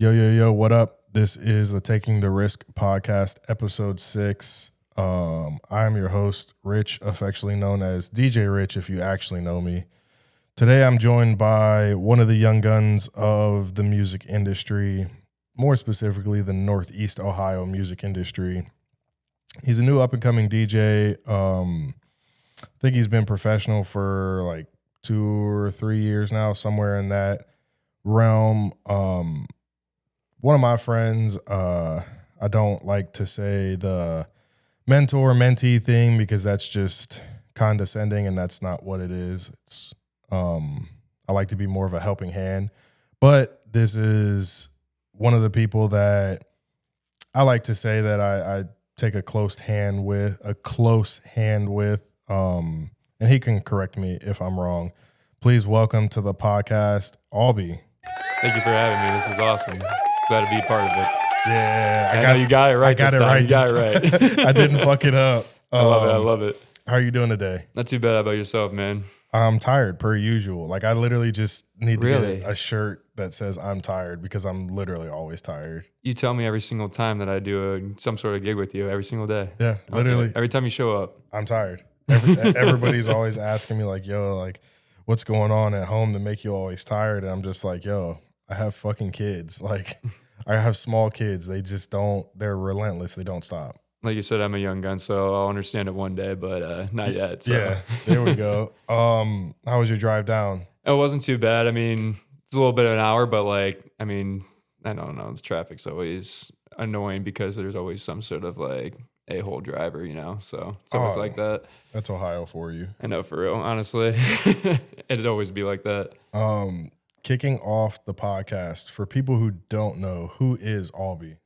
Yo, what up? This is the Taking the Risk podcast, episode 6. I'm your host, Rich, affectionately known as DJ Rich, if you actually know me. Today, I'm joined by one of the young guns of the music industry, more specifically, the Northeast Ohio music industry. He's a new up-and-coming DJ. I think he's been professional for like 2 or 3 years now, somewhere in that realm. One of my friends, I don't like to say the mentor-mentee thing because that's just condescending and that's not what it is. It's I like to be more of a helping hand. But this is one of the people that I like to say that I take a close hand with, and he can correct me if I'm wrong. Please welcome to the podcast, Alby. Thank you for having me. This is awesome. Glad to be a part of it. Yeah, I know you got it right. I got it right. You got it right. I didn't fuck it up. I love it. How are you doing today? Not too bad. How about yourself, man? I'm tired, per usual. Like, I literally just need to Really? get a shirt that says I'm tired because I'm literally always tired. You tell me every single time that I do some sort of gig with you, every single day. Yeah, literally. Okay. Every time you show up. I'm tired. Everybody's always asking me, like, yo, like, what's going on at home to make you always tired? And I'm just like, yo, I have fucking kids. Like, I have small kids. They just don't, they're relentless. They don't stop. Like you said, I'm a young gun, so I'll understand it one day, but not yet. So. Yeah, there we go. How was your drive down? It wasn't too bad. I mean, it's a little bit of an hour, but I don't know. The traffic's always annoying because there's always some sort of like a-hole driver, you know? So it's always like that. That's Ohio for you. I know, for real, honestly. It'd always be like that. Kicking off the podcast, for people who don't know, who is Alby?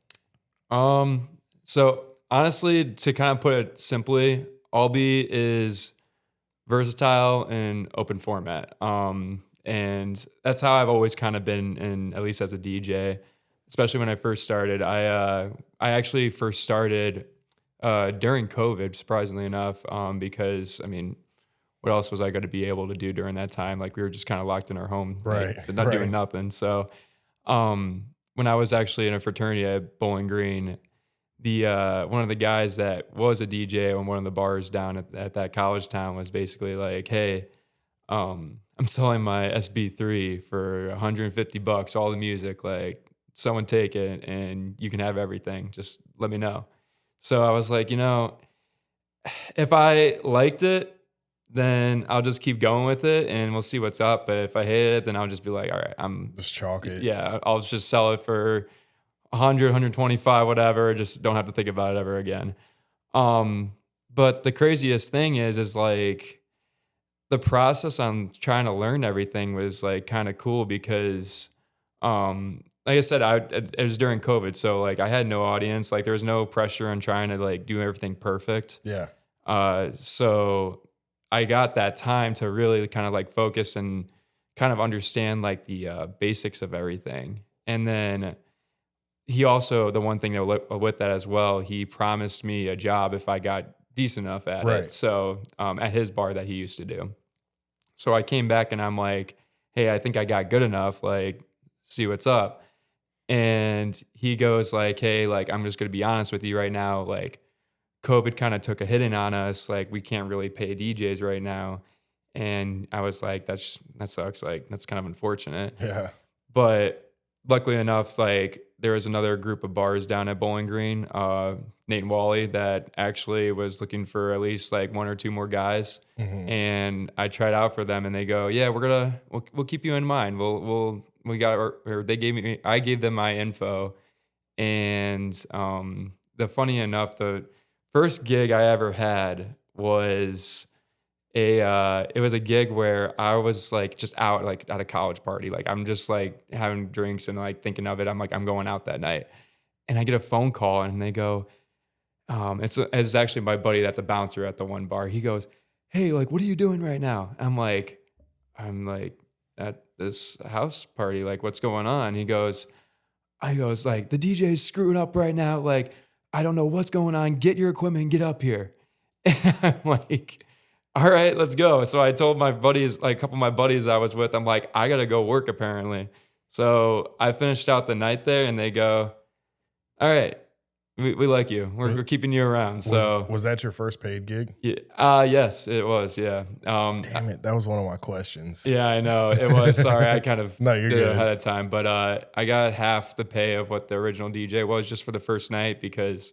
So honestly, to kind of put it simply, Alby is versatile and open format. And that's how I've always kind of been, in at least as a DJ, especially when I first started. I actually first started during COVID, surprisingly enough, because I mean, what else was I going to be able to do during that time? Like, we were just kind of locked in our home, right? Like, not doing nothing. So, when I was actually in a fraternity at Bowling Green, one of the guys that was a DJ on one of the bars down at that college town was basically like, "Hey, I'm selling my SB3 for $150, all the music. Like, someone take it and you can have everything. Just let me know." So I was like, if I liked it, then I'll just keep going with it and we'll see what's up. But if I hate it, then I'll just be like, all right, I'm just chalk it. Yeah, I'll just sell it for 100, 125, whatever. Just don't have to think about it ever again. But the craziest thing is like the process on trying to learn everything was like kind of cool because, like I said, it was during COVID. So like I had no audience, like there was no pressure on trying to like do everything perfect. Yeah. So I got that time to really kind of like focus and kind of understand like the basics of everything. And then he also, the one thing that with that as well, he promised me a job if I got decent enough at it. So at his bar that he used to do. So I came back and I'm like, hey, I think I got good enough. Like, see what's up. And he goes like, hey, like, I'm just going to be honest with you right now. Like, COVID kind of took a hitting on us. Like, we can't really pay DJs right now. And I was like, that sucks. Like, that's kind of unfortunate. Yeah. But luckily enough, like, there was another group of bars down at Bowling Green, Nate and Wally, that actually was looking for at least like 1 or 2 more guys. Mm-hmm. And I tried out for them and they go, yeah, we'll keep you in mind. I gave them my info. And funny enough, the first gig I ever had was it was a gig where I was like just out like at a college party. Like, I'm just like having drinks and like thinking of it. I'm like, I'm going out that night. And I get a phone call and they go, it's actually my buddy that's a bouncer at the one bar. He goes, hey, like, what are you doing right now? I'm like at this house party. Like, what's going on? He goes, like, the DJ's screwing up right now. Like, I don't know what's going on. Get your equipment and get up here. And I'm like, all right, let's go. So I told my buddies, like a couple of my buddies I was with, I'm like, I got to go work apparently. So I finished out the night there, and they go, "All right, we like you. We're keeping you around." So Was that your first paid gig? yeah, yes, it was. Yeah, Damn it, that was one of my questions. yeah, I know it was. Sorry, I kind of No, you're did it ahead good. of time, but I got half the pay of what the original DJ was just for the first night because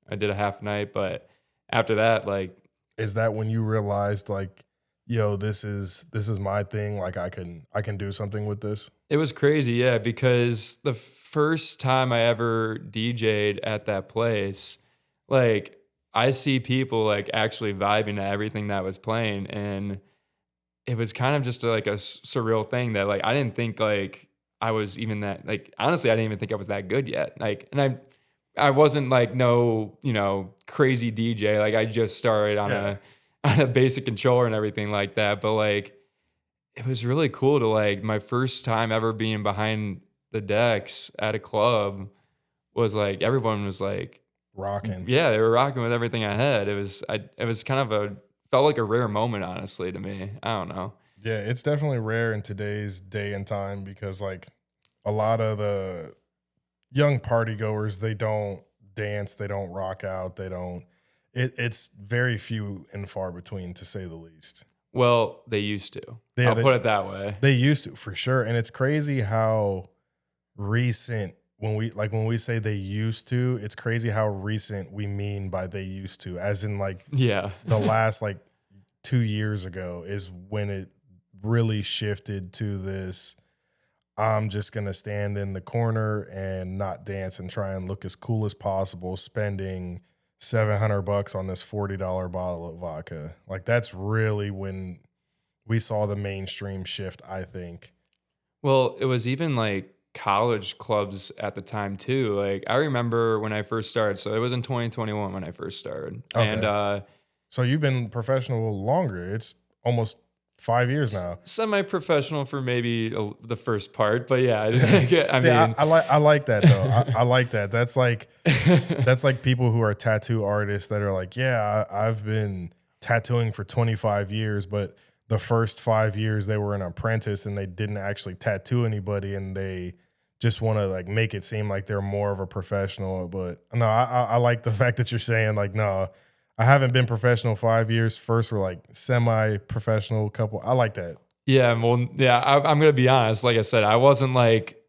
I did a half night. But after that, like, Is that when you realized like, yo, this is my thing? Like I can do something with this? it was crazy, yeah, because the first time I ever DJ'd at that place, like, I see people, like, actually vibing to everything that was playing, and it was kind of just, like, a surreal thing that, like, I didn't think, like, I was even that like, honestly, I didn't even think I was that good yet, like, and I wasn't, like, no, crazy DJ, like, I just started on Yeah. a on a basic controller and everything like that, but, like, it was really cool to, like, my first time ever being behind the decks at a club was, like, everyone was, like, Rocking. yeah, they were rocking with everything I had. It was kind of felt like a rare moment, honestly, to me. I don't know. Yeah, it's definitely rare in today's day and time because like a lot of the young party goers, they don't dance, they don't rock out, they don't it's very few and far between to say the least. Well, they used to. Yeah, I'll put it that way. they used to for sure. And it's crazy how recent when we say they used to, it's crazy how recent we mean by they used to, as in like Yeah. the last like 2 years ago is when it really shifted to this. I'm just gonna stand in the corner and not dance and try and look as cool as possible, spending $700 on this $40 bottle of vodka. Like that's really when we saw the mainstream shift, I think. Well, it was even, like, college clubs at the time too. Like, I remember when I first started, so it was in 2021 when I first started, and, Okay. So you've been professional longer. It's almost 5 years now. semi-professional for maybe the first part, but yeah, I See, mean, I like that though. I like that. That's like people who are tattoo artists that are like, yeah, I've been tattooing for 25 years, but the first 5 years they were an apprentice and they didn't actually tattoo anybody and they just want to like make it seem like they're more of a professional. But no, I like the fact that you're saying like, no, I haven't been professional 5 years. First we're like semi-professional couple. I like that. yeah, well, yeah, I'm gonna be honest. Like I said, I wasn't like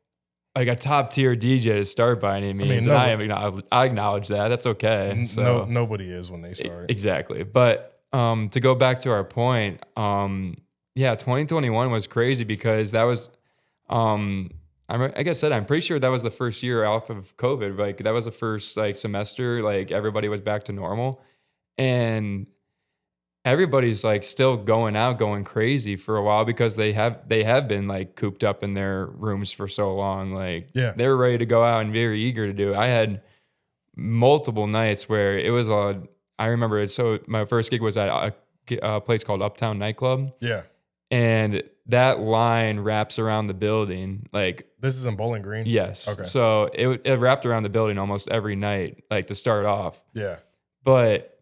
a top tier DJ to start by any I mean, means, and I acknowledge that. That's okay. So nobody is when they start. exactly, but to go back to our point, yeah, 2021 was crazy because that was like I said, I'm pretty sure that was the first year off of COVID. Like that was the first like semester, like everybody was back to normal, and everybody's like still going out going crazy for a while because they have been like cooped up in their rooms for so long, like Yeah. they were ready to go out and very eager to do it. I had multiple nights where it was I remember it. So my first gig was at a place called Uptown Nightclub, Yeah. and that line wraps around the building, like, This is in Bowling Green? yes, Okay. so it wrapped around the building almost every night, like to start off. Yeah. But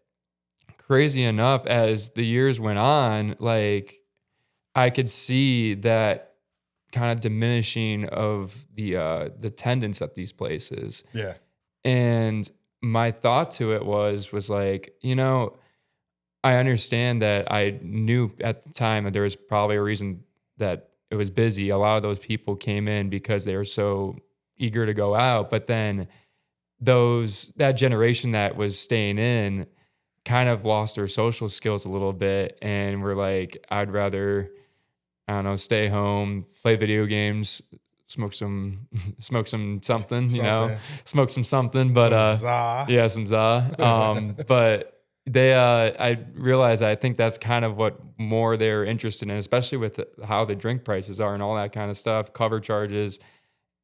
crazy enough, as the years went on, like I could see that kind of diminishing of the attendance at these places. Yeah. And my thought to it was like, I understand that I knew at the time that there was probably a reason that it was busy. A lot of those people came in because they were so eager to go out, but then that generation that was staying in kind of lost their social skills a little bit and were like, I'd rather, I don't know, stay home, play video games, smoke some smoke some something, Something. smoke some something. But Some za. yeah, some za. But I realize I think that's kind of what more they're interested in, especially with how the drink prices are and all that kind of stuff, cover charges,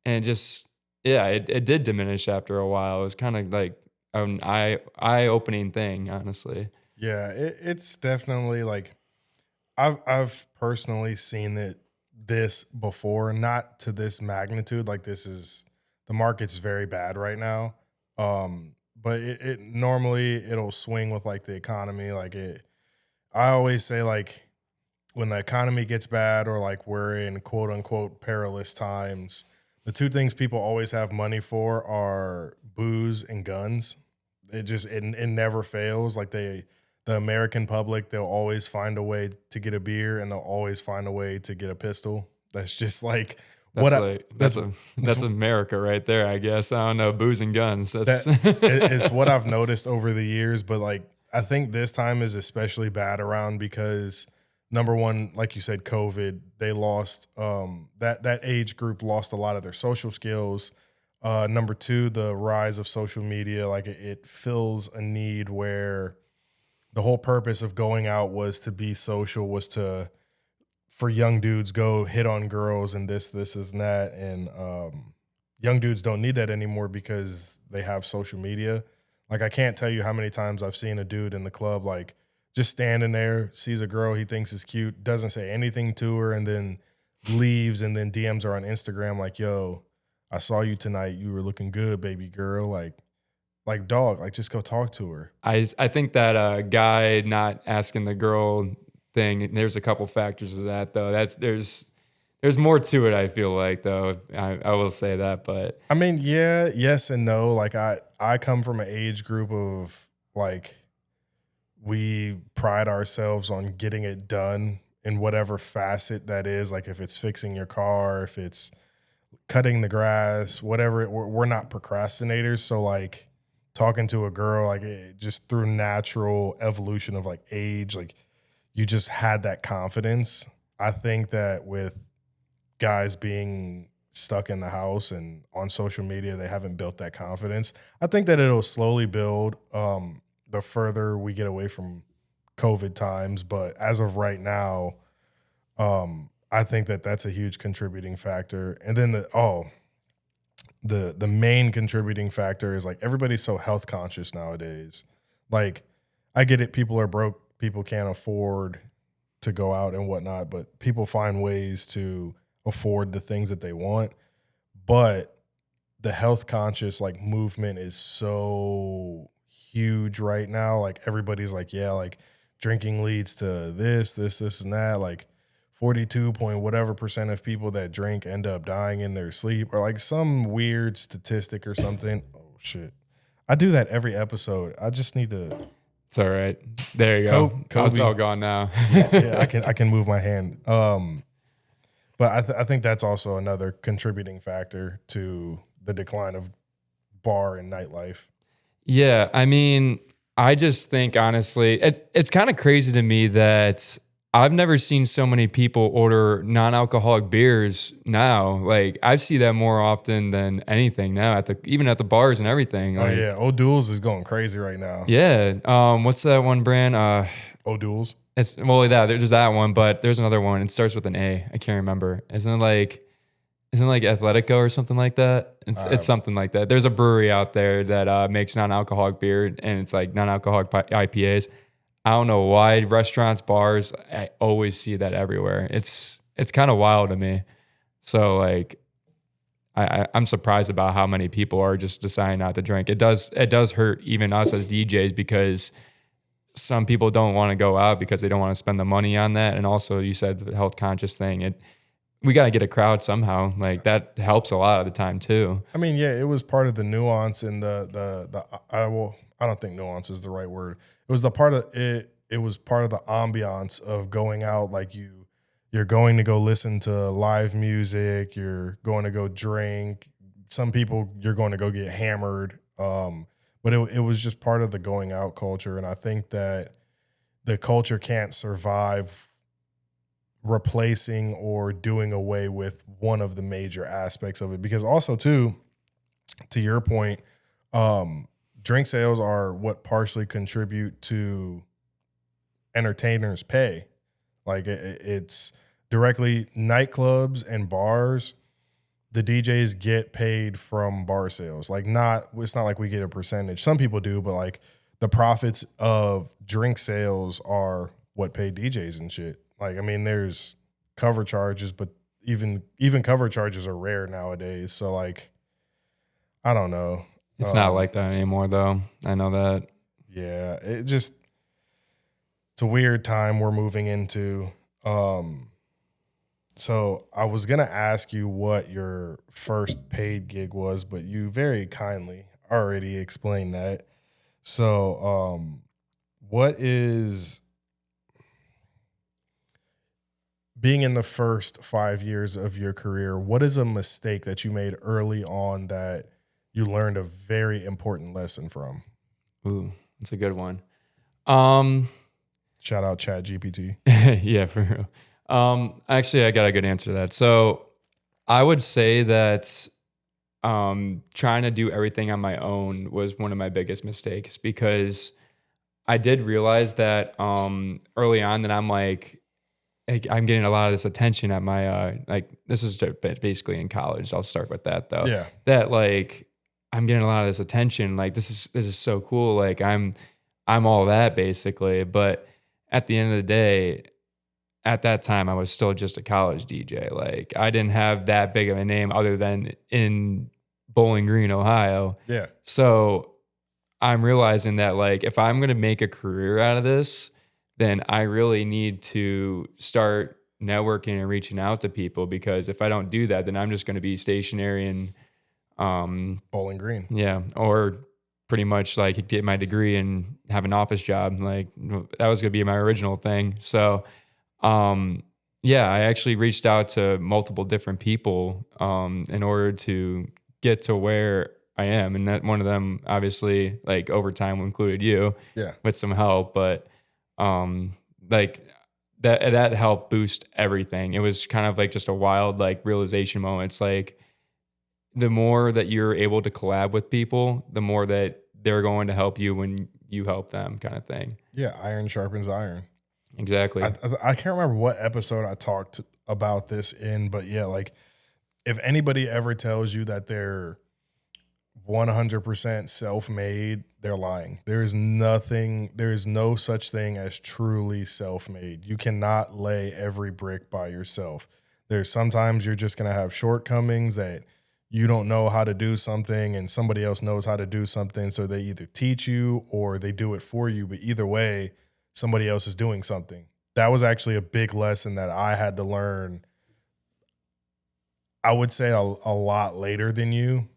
and just yeah, it did diminish after a while. It was kind of like an eye opening thing, honestly. Yeah, it's definitely like I've personally seen this before, not to this magnitude. Like this is the market's very bad right now. But it normally it'll swing with like the economy. Like it I always say like when the economy gets bad or like we're in quote unquote perilous times, the two things people always have money for are booze and guns. It never fails. Like the American public, they'll always find a way to get a beer and they'll always find a way to get a pistol. That's just like what That's I, like that's that's America right there, I guess. I don't know, booze and guns. That's that it's what I've noticed over the years, but like I think this time is especially bad around because number one, like you said, COVID, they lost that age group lost a lot of their social skills. Number two, the rise of social media, like it fills a need where the whole purpose of going out was to be social, was to for young dudes go hit on girls and this and that. And young dudes don't need that anymore because they have social media. Like I can't tell you how many times I've seen a dude in the club like just standing there, sees a girl he thinks is cute, doesn't say anything to her, and then leaves and then DMs her on Instagram like, yo, I saw you tonight. You were looking good, baby girl. Like dog, like just go talk to her. I think that guy not asking the girl thing, there's a couple factors of that though. There's more to it, I feel like, though. I will say that, but I mean, yeah, yes and no. Like I come from an age group of like we pride ourselves on getting it done in whatever facet that is. Like if it's fixing your car, if it's cutting the grass, whatever. We're not procrastinators. So like talking to a girl, like it, just through natural evolution of like age, like you just had that confidence. I think that with guys being stuck in the house and on social media, they haven't built that confidence. I think that it'll slowly build the further we get away from COVID times. But as of right now, I think that that's a huge contributing factor. And then the main contributing factor is like everybody's so health conscious nowadays. Like I get it, people are broke, people can't afford to go out and whatnot, but people find ways to afford the things that they want. But the health conscious like movement is so huge right now. Like everybody's like, yeah, like drinking leads to this and that. Like 42 point whatever percent of people that drink end up dying in their sleep, or like some weird statistic or something. Oh shit. I do that every episode. I just need to. it's all right. There you go. Kobe. It's all gone now. Yeah, I can move my hand. But I think that's also another contributing factor to the decline of bar and nightlife. Yeah, I mean, I just think honestly, it's kind of crazy to me that I've never seen so many people order non-alcoholic beers now. Like I see that more often than anything now even at the bars and everything. Oh Like, yeah, O'Doul's is going crazy right now. yeah. What's that one brand? O'Doul's. It's there's that one, but there's another one. It starts with an A. I can't remember. Isn't it like Athletico or something like that? It's something like that. There's a brewery out there that makes non-alcoholic beer, and it's like non-alcoholic IPAs. I don't know why restaurants, bars, I always see that everywhere. It's kind of wild to me. So like, I'm surprised about how many people are just deciding not to drink. It does hurt even us as DJs because some people don't want to go out because they don't want to spend the money on that. And also, you said the health conscious thing. We got to get a crowd somehow. Like that helps a lot of the time too. I mean, yeah, it was part of the nuance and I don't think nuance is the right word. It was the part of it. It was part of the ambiance of going out. Like you're going to go listen to live music. You're going to go drink. Some people you're going to go get hammered. But it was just part of the going out culture. And I think that the culture can't survive replacing or doing away with one of the major aspects of it. Because also, too, to your point, drink sales are what partially contribute to entertainers' pay. Like it's directly nightclubs and bars. The DJs get paid from bar sales. Like it's not like we get a percentage. Some people do, but like the profits of drink sales are what pay DJs and shit. Like, I mean, there's cover charges, but even cover charges are rare nowadays. So like, I don't know. It's not like that anymore though. I know that. Yeah, it's a weird time we're moving into. Um, so I was gonna ask you what your first paid gig was, but you very kindly already explained that. So, what is being in the first 5 years of your career? What is a mistake that you made early on that you learned a very important lesson from? Ooh, that's a good one. Um, Shout out Chat GPT. yeah, for real. Actually, I got a good answer to that. So I would say that trying to do everything on my own was one of my biggest mistakes because I did realize that early on that I'm getting a lot of this attention at my like this is basically in college. I'll start with that though. Yeah. That like I'm getting a lot of this attention. Like this is so cool. Like I'm all that basically. But at the end of the day, at that time I was still just a college DJ. Like I didn't have that big of a name other than in Bowling Green, Ohio. Yeah. So I'm realizing that like if I'm gonna make a career out of this, then I really need to start networking and reaching out to people because if I don't do that, then I'm just gonna be stationary and Bowling Green. yeah, or pretty much like get my degree and have an office job. Like that was gonna be my original thing. So um yeah, I actually reached out to multiple different people in order to get to where I am. And that one of them obviously like over time included you Yeah. with some help, but like that helped boost everything. It was kind of like just a wild like realization moment. It's like the more that you're able to collab with people, the more that they're going to help you when you help them kind of thing. Yeah. Iron sharpens iron. Exactly. I can't remember what episode I talked about this in, but yeah, like if anybody ever tells you that they're 100% self-made, they're lying. There is no such thing as truly self-made. You cannot lay every brick by yourself. There's sometimes you're just going to have shortcomings that you don't know how to do something and somebody else knows how to do something. So they either teach you or they do it for you. But either way, somebody else is doing something. That was actually a big lesson that I had to learn, I would say a lot later than you.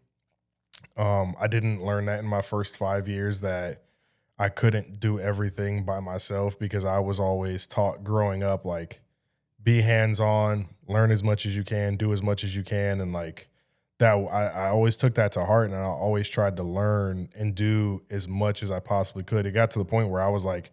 I didn't learn that in my first 5 years that I couldn't do everything by myself because I was always taught growing up, like, be hands-on, learn as much as you can, do as much as you can. And like that, I always took that to heart and I always tried to learn and do as much as I possibly could. It got to the point where I was like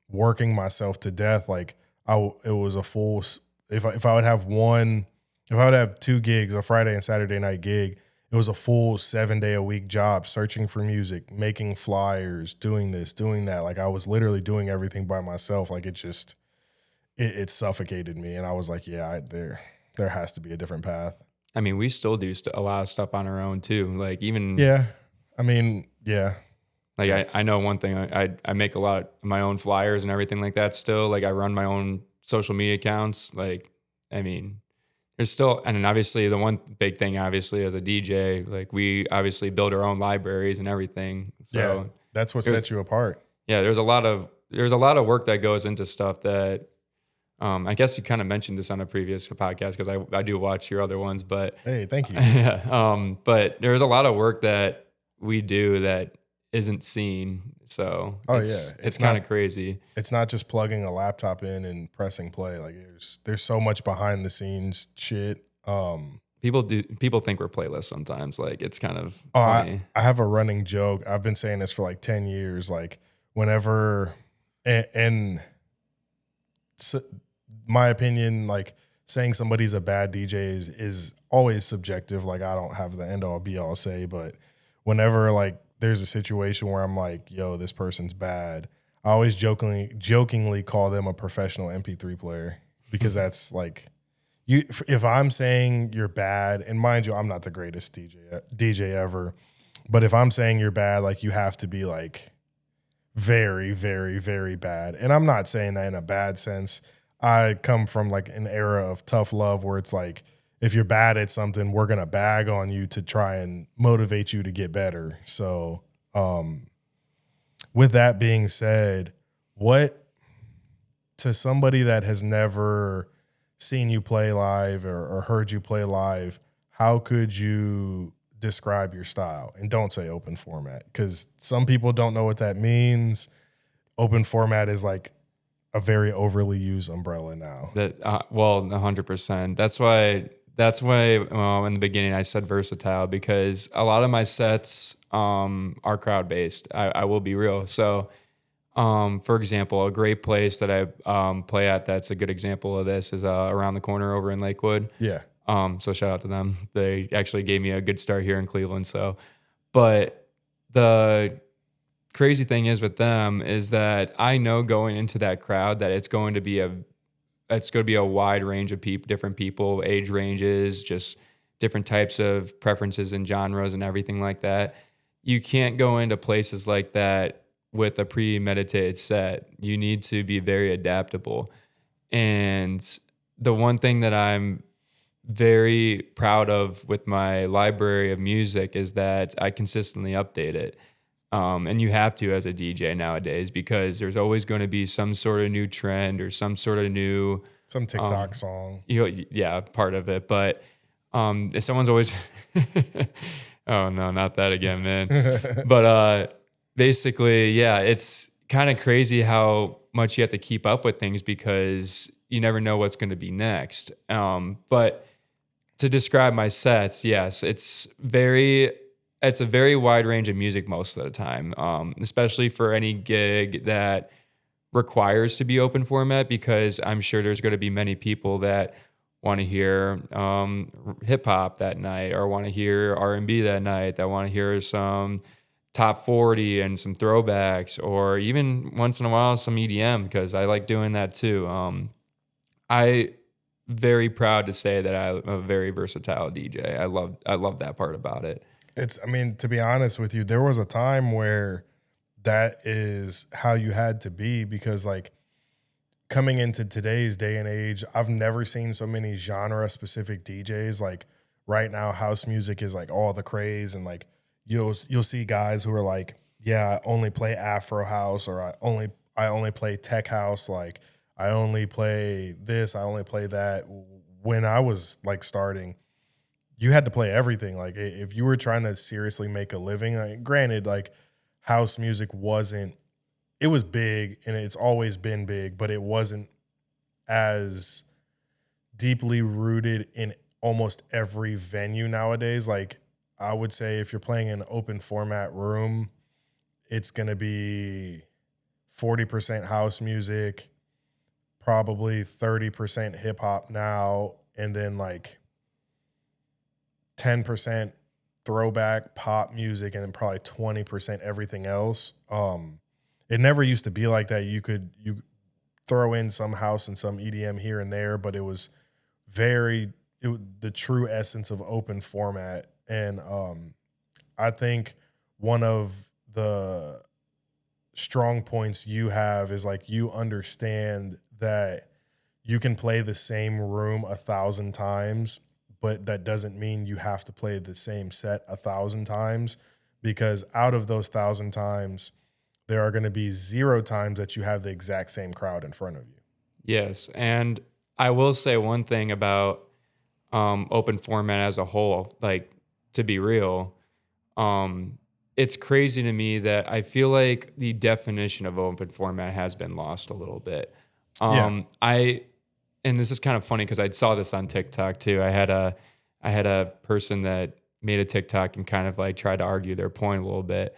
working myself to death. Like it was a full, if I would have if I would have 2 gigs, a Friday and Saturday night gig, it was a full 7-day-a-week job, searching for music, making flyers, doing this, doing that. Like I was literally doing everything by myself. Like it suffocated me. And I was like, yeah, there has to be a different path. I mean, we still do a lot of stuff on our own too. Like even Yeah. I mean, yeah. like I know one thing. I make a lot of my own flyers and everything like that. Still, like I run my own social media accounts. Like I mean, there's still, and then obviously the one big thing, obviously as a DJ, like we obviously build our own libraries and everything. So Yeah. That's what sets you apart. yeah, there's a lot of work that goes into stuff that. I guess you kind of mentioned this on a previous podcast because I do watch your other ones, but Hey, thank you. yeah, but there's a lot of work that we do that isn't seen. So it's kind of crazy. It's not just plugging a laptop in and pressing play. Like there's so much behind the scenes shit. People think we're playlists sometimes. Like it's kind of funny. I have a running joke. I've been saying this for like 10 years. Like whenever and so, my opinion, like saying somebody's a bad DJ is always subjective. Like I don't have the end all be all say, but whenever like there's a situation where I'm like, yo, this person's bad, I always jokingly call them a professional MP3 player because that's like if I'm saying you're bad, and mind you, I'm not the greatest DJ ever, but if I'm saying you're bad, like you have to be like very, very, very bad. And I'm not saying that in a bad sense. I come from like an era of tough love where it's like, if you're bad at something, we're going to bag on you to try and motivate you to get better. So, with that being said, to somebody that has never seen you play live or heard you play live, how could you describe your style? And don't say open format, because some people don't know what that means. Open format is like a very overly used umbrella now. That well, 100%. That's why in the beginning I said versatile, because a lot of my sets are crowd based. I will be real. So, for example, a great place that I play at that's a good example of this is around the corner over in Lakewood. Yeah. So shout out to them. They actually gave me a good start here in Cleveland. So, but the crazy thing is with them is that I know going into that crowd that it's going to be a wide range of people, different people, age ranges, just different types of preferences and genres and everything like that. You can't go into places like that with a premeditated set. You need to be very adaptable. And the one thing that I'm very proud of with my library of music is that I consistently update it. And you have to as a DJ nowadays, because there's always going to be some sort of new trend or some sort of new Some TikTok song. yeah, part of it. But if someone's always oh no, not that again, man. But basically, yeah, it's kind of crazy how much you have to keep up with things, because you never know what's going to be next. But to describe my sets, yes, it's a very wide range of music most of the time, especially for any gig that requires to be open format, because I'm sure there's going to be many people that want to hear hip hop that night, or want to hear R&B that night, that want to hear some top 40 and some throwbacks, or even once in a while some EDM, because I like doing that too. I very proud to say that I'm a very versatile DJ. I love that part about it. I mean, to be honest with you, there was a time where that is how you had to be, because like coming into today's day and age, I've never seen so many genre specific DJs. Like right now, house music is like all the craze, and like you'll see guys who are like, yeah, I only play Afro house, or I only play tech house, like I only play this, I only play that. When I was like starting, you had to play everything. Like if you were trying to seriously make a living, like, granted, like house music it was big and it's always been big, but it wasn't as deeply rooted in almost every venue nowadays. Like I would say if you're playing in an open format room, it's going to be 40% house music, probably 30% hip hop now, and then like 10% throwback pop music, and then probably 20% everything else. It never used to be like that. You throw in some house and some EDM here and there, but it was the true essence of open format. And I think one of the strong points you have is like you understand that you can play the same room 1,000 times, but that doesn't mean you have to play the same set 1,000 times, because out of those 1,000 times, there are going to be 0 times that you have the exact same crowd in front of you. Yes, and I will say one thing about open format as a whole. Like, to be real, it's crazy to me that I feel like the definition of open format has been lost a little bit. Yeah. And this is kind of funny because I saw this on TikTok too. I had a person that made a TikTok and kind of like tried to argue their point a little bit.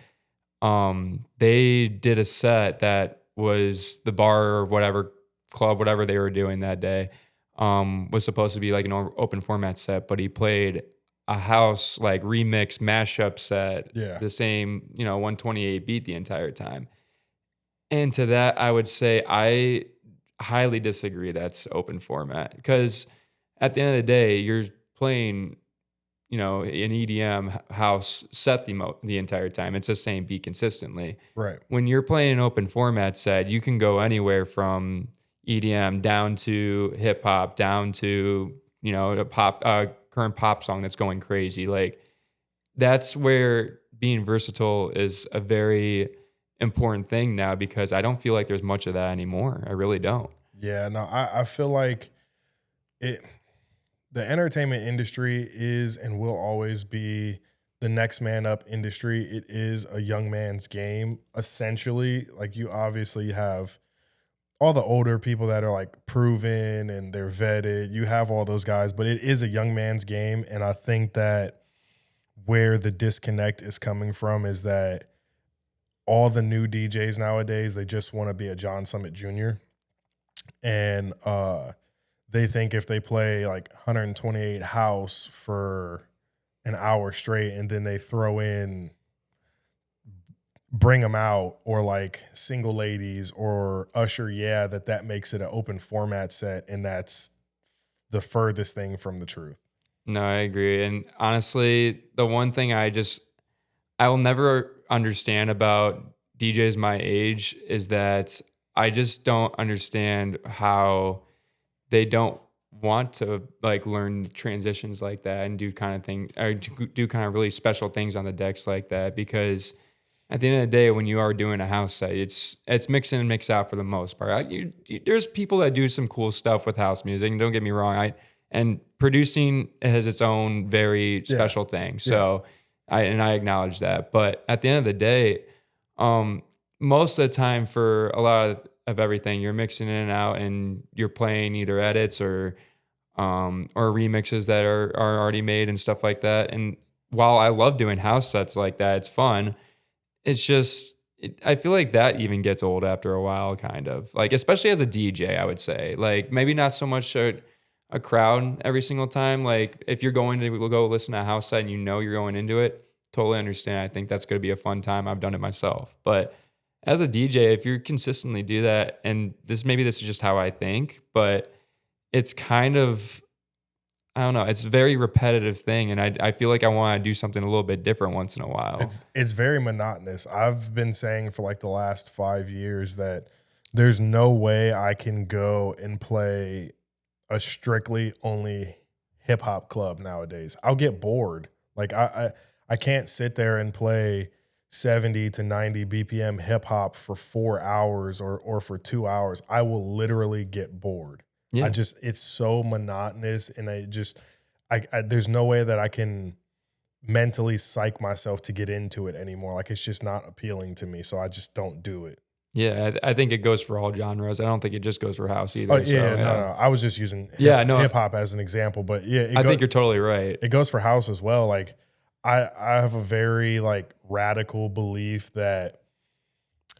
They did a set that was the bar or whatever club, whatever they were doing that day, was supposed to be like an open format set, but he played a house like remix mashup set, Yeah. the same, 128 beat the entire time. And to that, I would say I highly disagree that's open format, because at the end of the day, you're playing, an EDM house set the entire time. It's the same beat consistently. Right. When you're playing an open format set, you can go anywhere from EDM down to hip hop, down to, a current pop song that's going crazy. Like, that's where being versatile is a very important thing now, because I don't feel like there's much of that anymore. I really don't. Yeah, no, I feel like it the entertainment industry is and will always be the next man up industry. It is a young man's game, essentially. Like you obviously have all the older people that are like proven and they're vetted. You have all those guys, but it is a young man's game. And I think that where the disconnect is coming from is that all the new DJs nowadays, they just want to be a John Summit Jr. And they think if they play like 128 house for an hour straight and then they throw in Bring Them Out or like Single Ladies or Usher, yeah, that makes it an open format set. And that's the furthest thing from the truth. No, I agree. And honestly, the one thing I will never understand about DJs my age is that I just don't understand how they don't want to like learn transitions like that and do kind of thing or do kind of really special things on the decks like that, because at the end of the day, when you are doing a house set, it's mix in and mix out for the most part. There's people that do some cool stuff with house music, and don't get me wrong, and producing has its own very Yeah. special thing. Yeah. So I acknowledge that, but at the end of the day, um, most of the time for a lot of everything, you're mixing in and out, and you're playing either edits or remixes that are already made and stuff like that. And while I love doing house sets like that, it's fun. It's just, I feel like that even gets old after a while, kind of like, especially as a DJ, I would say, like maybe not so much a crowd every single time. Like if you're going to go listen to a house set and you know you're going into it, totally understand. I think that's going to be a fun time. I've done it myself, but as a DJ, if you consistently do that, and this is just how I think, but it's kind of, I don't know. It's a very repetitive thing, and I feel like I want to do something a little bit different once in a while. It's very monotonous. I've been saying for like the last 5 years that there's no way I can go and play a strictly only hip hop club nowadays. I'll get bored. Like I can't sit there and play 70 to 90 BPM hip hop for 4 hours or for 2 hours. I will literally get bored. Yeah. It's so monotonous, and I there's no way that I can mentally psych myself to get into it anymore. Like it's just not appealing to me, so I just don't do it. Yeah, I think it goes for all genres. I don't think it just goes for house either. Oh yeah, So, yeah. no. I was just using No. hip hop as an example, but yeah, I think you're totally right. it goes for house as well. Like I have a very like radical belief that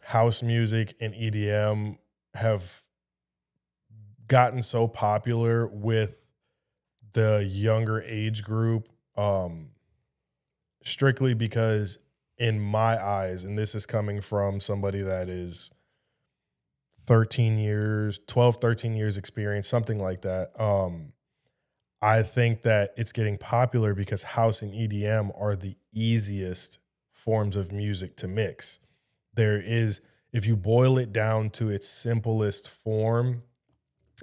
house music and EDM have gotten so popular with the younger age group, strictly because in my eyes, and this is coming from somebody that is 13 years experience, something like that. I think that it's getting popular because house and EDM are the easiest forms of music to mix. If you boil it down to its simplest form,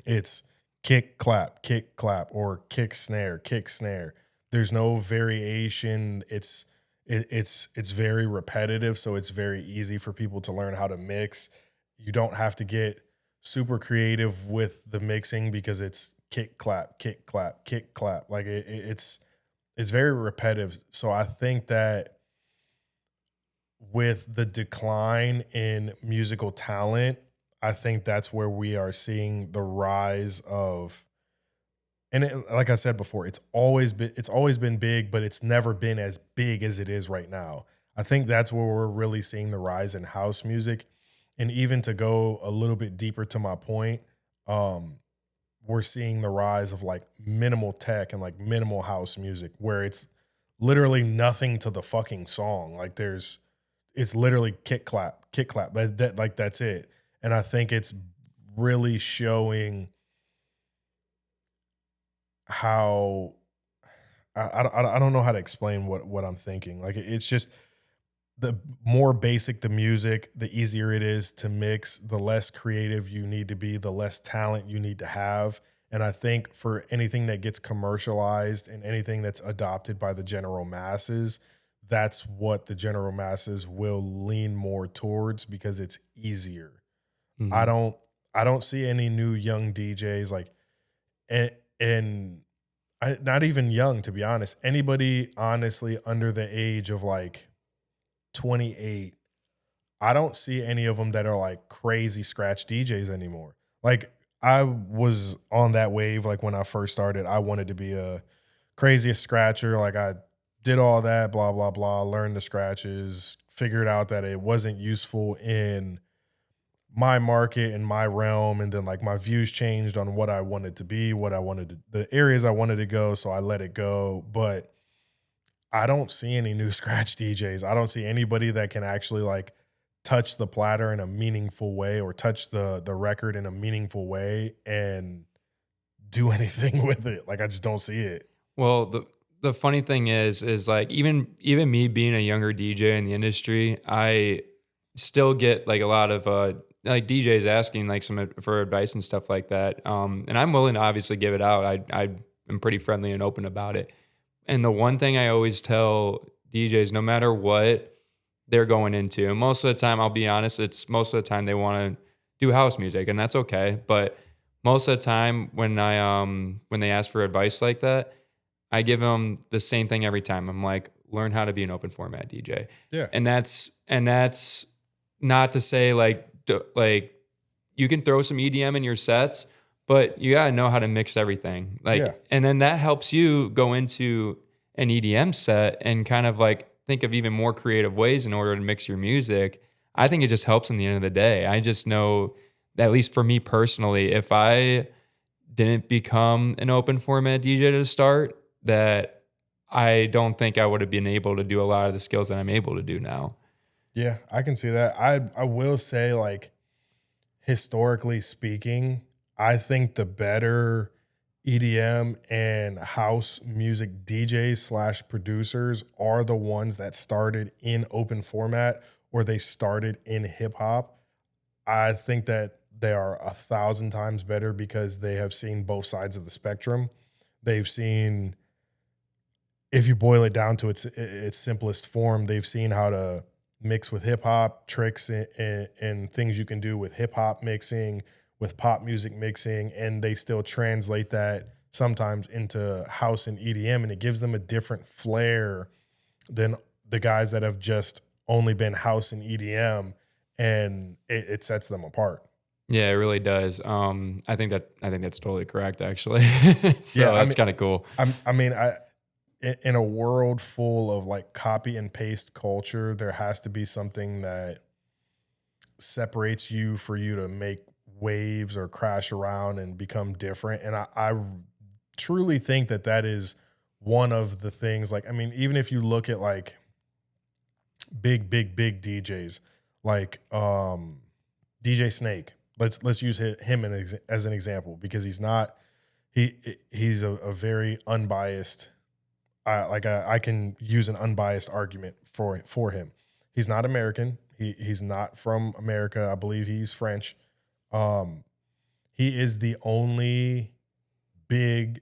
it's kick, clap, or kick, snare, kick, snare. There's no variation. It's very repetitive, so it's very easy for people to learn how to mix. You don't have to get super creative with the mixing because it's kick, clap, kick, clap, kick, clap. Like it's very repetitive. So I think that with the decline in musical talent, I think that's where we are seeing the rise of, and like I said before, it's always been big, but it's never been as big as it is right now. I think that's where we're really seeing the rise in house music. And even to go a little bit deeper to my point, we're seeing the rise of like minimal tech and like minimal house music where it's literally nothing to the fucking song. Like it's literally kick clap, that's it. And I think it's really showing how I don't know how to explain what I'm thinking. Like it's just the more basic the music, the easier it is to mix, the less creative you need to be, the less talent you need to have. And I think for anything that gets commercialized and anything that's adopted by the general masses, that's what the general masses will lean more towards because it's easier. I Mhm. don't I don't see any new young DJs like, and not even young, to be honest. Anybody honestly under the age of like 28, I don't see any of them that are like crazy scratch DJs anymore. Like I was on that wave. Like when I first started, I wanted to be a craziest scratcher. Like I did all that, blah, blah, blah, learned the scratches, figured out that it wasn't useful in my market and my realm. And then like my views changed on what I wanted to be, what I wanted to, the areas I wanted to go. So I let it go. But I don't see any new scratch DJs. I don't see anybody that can actually like touch the platter in a meaningful way or touch the record in a meaningful way and do anything with it. Like I just don't see it. Well, the funny thing is like even me being a younger DJ in the industry, I still get like a lot of like DJs asking like for advice and stuff like that. And I'm willing to obviously give it out. I am pretty friendly and open about it. And the one thing I always tell DJs, no matter what they're going into, and most of the time, I'll be honest, it's most of the time they want to do house music, and that's okay. But most of the time, when they ask for advice like that, I give them the same thing every time. I'm like, learn how to be an open format DJ, Yeah. and that's not to say like you can throw some EDM in your sets, but you gotta know how to mix everything. Like, Yeah. and then that helps you go into an EDM set and kind of like think of even more creative ways in order to mix your music. I think it just helps in the end of the day. I just know that, at least for me personally, if I didn't become an open format DJ to start, that I don't think I would have been able to do a lot of the skills that I'm able to do now. Yeah, I can see that. I will say, like, historically speaking, I think the better EDM and house music DJs slash producers are the ones that started in open format or they started in hip hop. I think that they are 1,000 times better because they have seen both sides of the spectrum. They've seen, if you boil it down to its simplest form, they've seen how to mix with hip hop, tricks and things you can do with hip hop mixing, with pop music mixing, and they still translate that sometimes into house and EDM, and it gives them a different flair than the guys that have just only been house and EDM, and it sets them apart. Yeah, it really does. I think that's totally correct, actually. Yeah, So that's kind of cool. In a world full of like copy and paste culture, there has to be something that separates you for you to make waves or crash around and become different. And I truly think that that is one of the things. Like, I mean, even if you look at like big DJs, like DJ Snake, let's use him as an example because he's a very unbiased. I can use an unbiased argument for him. He's not American. He's not from America. I believe he's French. He is the only big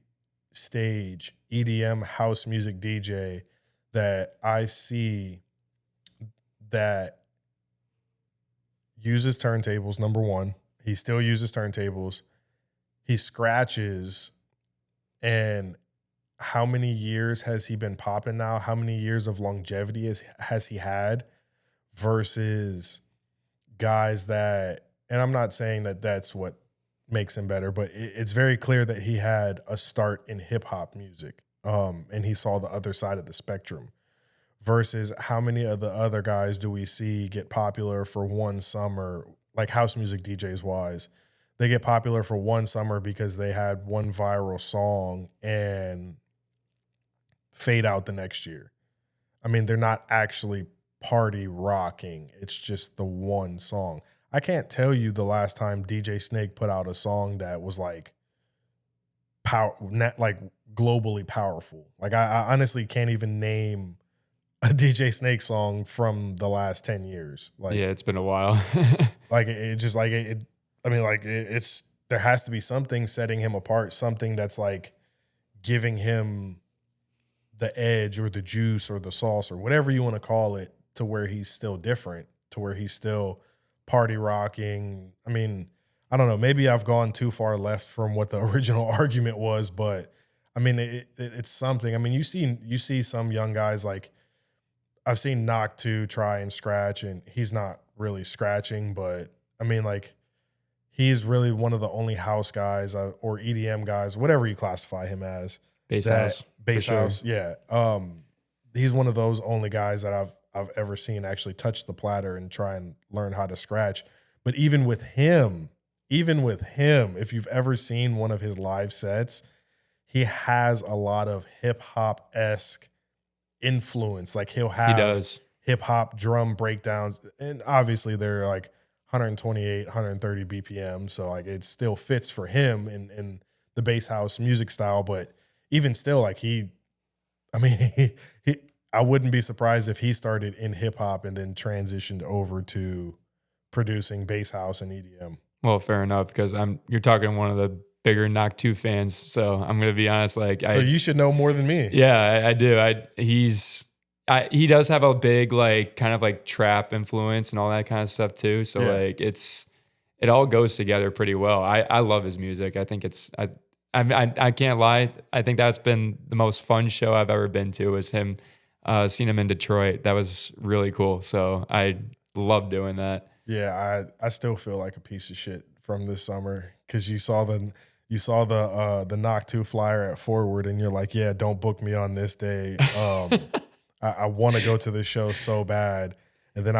stage EDM house music DJ that I see that uses turntables. Number one, he still uses turntables. He scratches, and how many years has he been popping now? How many years of longevity has he had versus guys that, and I'm not saying that that's what makes him better, but it's very clear that he had a start in hip hop music. And he saw the other side of the spectrum versus how many of the other guys do we see get popular for one summer, like house music DJs wise, they get popular for one summer because they had one viral song and fade out the next year. I mean, they're not actually party rocking. It's just the one song. I can't tell you the last time DJ Snake put out a song that was like like globally powerful. Like I honestly can't even name a DJ Snake song from the last 10 years. Like, Yeah, it's been a while. like it just like it. I mean, like it's there has to be something setting him apart, something that's like giving him the edge or the juice or the sauce or whatever you want to call it to where he's still different, to where he's still party rocking. I mean, I don't know, maybe I've gone too far left from what the original argument was, but I mean, it's something. I mean, you see some young guys like I've seen Knock 2 try and scratch, and he's not really scratching, but I mean, like he's really one of the only house guys or EDM guys, whatever you classify him as. Bass That house. bass For sure. house, yeah. He's one of those only guys that I've ever seen actually touch the platter and try and learn how to scratch. But even with him, if you've ever seen one of his live sets, he has a lot of hip hop esque influence. Like he'll He have does. hip hop drum breakdowns, and obviously they're like 128, 130 BPM, so like it still fits for him in the bass house music style. But even still, like I mean, he I wouldn't be surprised if he started in hip hop and then transitioned over to producing bass house and EDM. Well, fair enough, because you're talking to one of the bigger Knock 2 fans, so I'm gonna be honest. Like, So you should know more than me. yeah, I do. He does have a big like kind of like trap influence and all that kind of stuff too. So Yeah. like it all goes together pretty well. I love his music. I think I can't lie. I think that's been the most fun show I've ever been to, was him. Seen him in Detroit. That was really cool. So I love doing that. Yeah, I still feel like a piece of shit from this summer because you saw the Knock 2 flyer at Forward and you're like, yeah, don't book me on this day. I want to go to the show so bad, and then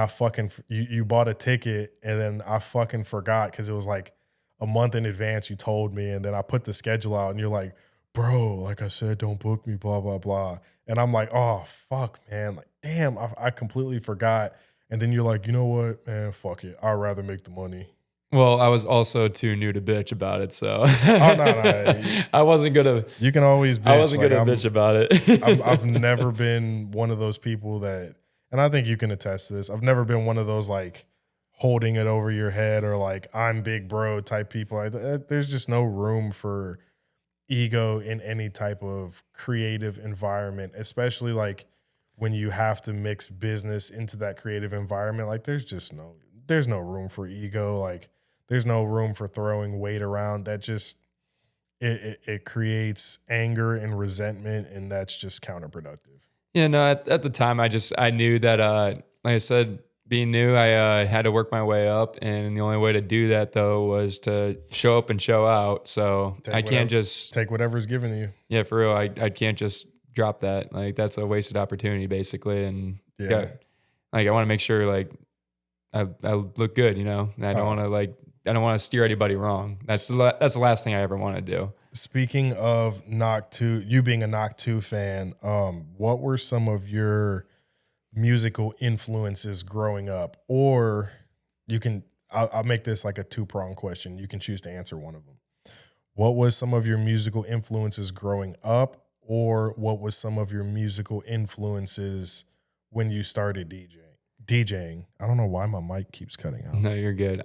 you bought a ticket and then I fucking forgot because it was like a month in advance. You told me, and then I put the schedule out and you're like, bro, like I said, don't book me, blah blah blah. And I'm like, oh fuck, man, like damn, I completely forgot. And then you're like, you know what, man, fuck it. I'd rather make the money. Well, I was also too new to bitch about it, so Oh, no. I wasn't gonna. You can always bitch. I wasn't Like, gonna bitch about it. I've never been one of those people that, and I think you can attest to this. I've never been one of those like holding it over your head or like I'm big bro type people. There's just no room for ego in any type of creative environment, especially like when you have to mix business into that creative environment. Like there's no room for ego. Like there's no room for throwing weight around. That just it creates anger and resentment, and that's just counterproductive. Yeah, no, at the time I knew that like I said, being new, I had to work my way up, and the only way to do that though was to show up and show out. So I can't just take whatever's given to you. Yeah, for real. I can't just drop that. Like that's a wasted opportunity basically. And Yeah. like I want to make sure like I look good, you know. And I don't want to steer anybody wrong. That's the last thing I ever want to do. Speaking of Knock 2, you being a Knock 2 fan, what were some of your musical influences growing up? Or I'll make this like a two-pronged question. You can choose to answer one of them. What was some of your musical influences growing up, or what was some of your musical influences when you started DJing? I don't know why my mic keeps cutting out. No, you're good.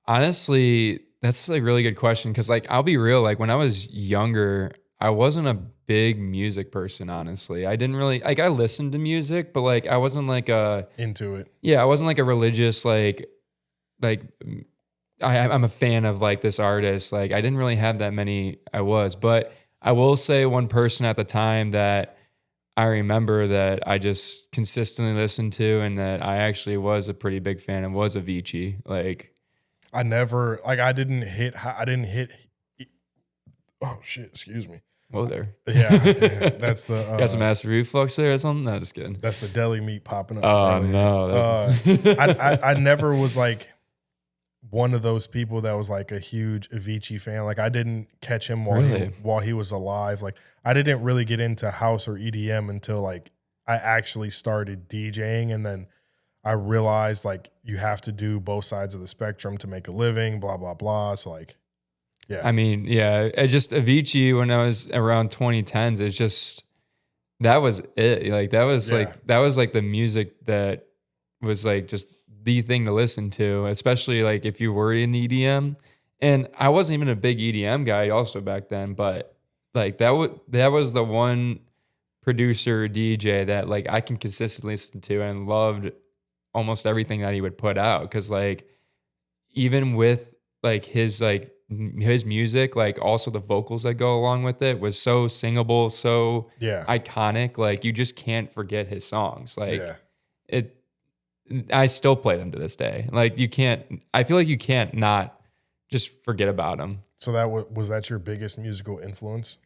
Honestly, that's a really good question, because like I'll be real, like when I was younger, I wasn't a big music person, honestly. I didn't really like I listened to music, but like I wasn't like into it. Yeah, I wasn't like a religious like I'm a fan of like this artist. Like I didn't really have that many but I will say one person at the time that I remember that I just consistently listened to and that I actually was a pretty big fan of was Avicii. Like I didn't hit. Oh shit! Excuse me. Whoa there. Yeah, that's the got some acid reflux there or something. No, just kidding. That's the deli meat popping up. Oh no. I never was like one of those people that was like a huge Avicii fan. Like I didn't catch him while he was alive. Like I didn't really get into house or EDM until like I actually started DJing, and then I realized like you have to do both sides of the spectrum to make a living, blah, blah, blah. So like, yeah. I mean, yeah, it just Avicii when I was around 2010s, it's just, that was it. Like that was like the music that was like just the thing to listen to, especially like if you were in EDM. And I wasn't even a big EDM guy also back then, but like that was the one producer DJ that like I can consistently listen to and loved almost everything that he would put out. Cause like even with like his music, like also the vocals that go along with it was so singable, so Yeah. iconic. Like you just can't forget his songs. Like Yeah. it, I still play them to this day. Like you can't, I feel like you can't not just forget about them. So that was that your biggest musical influence?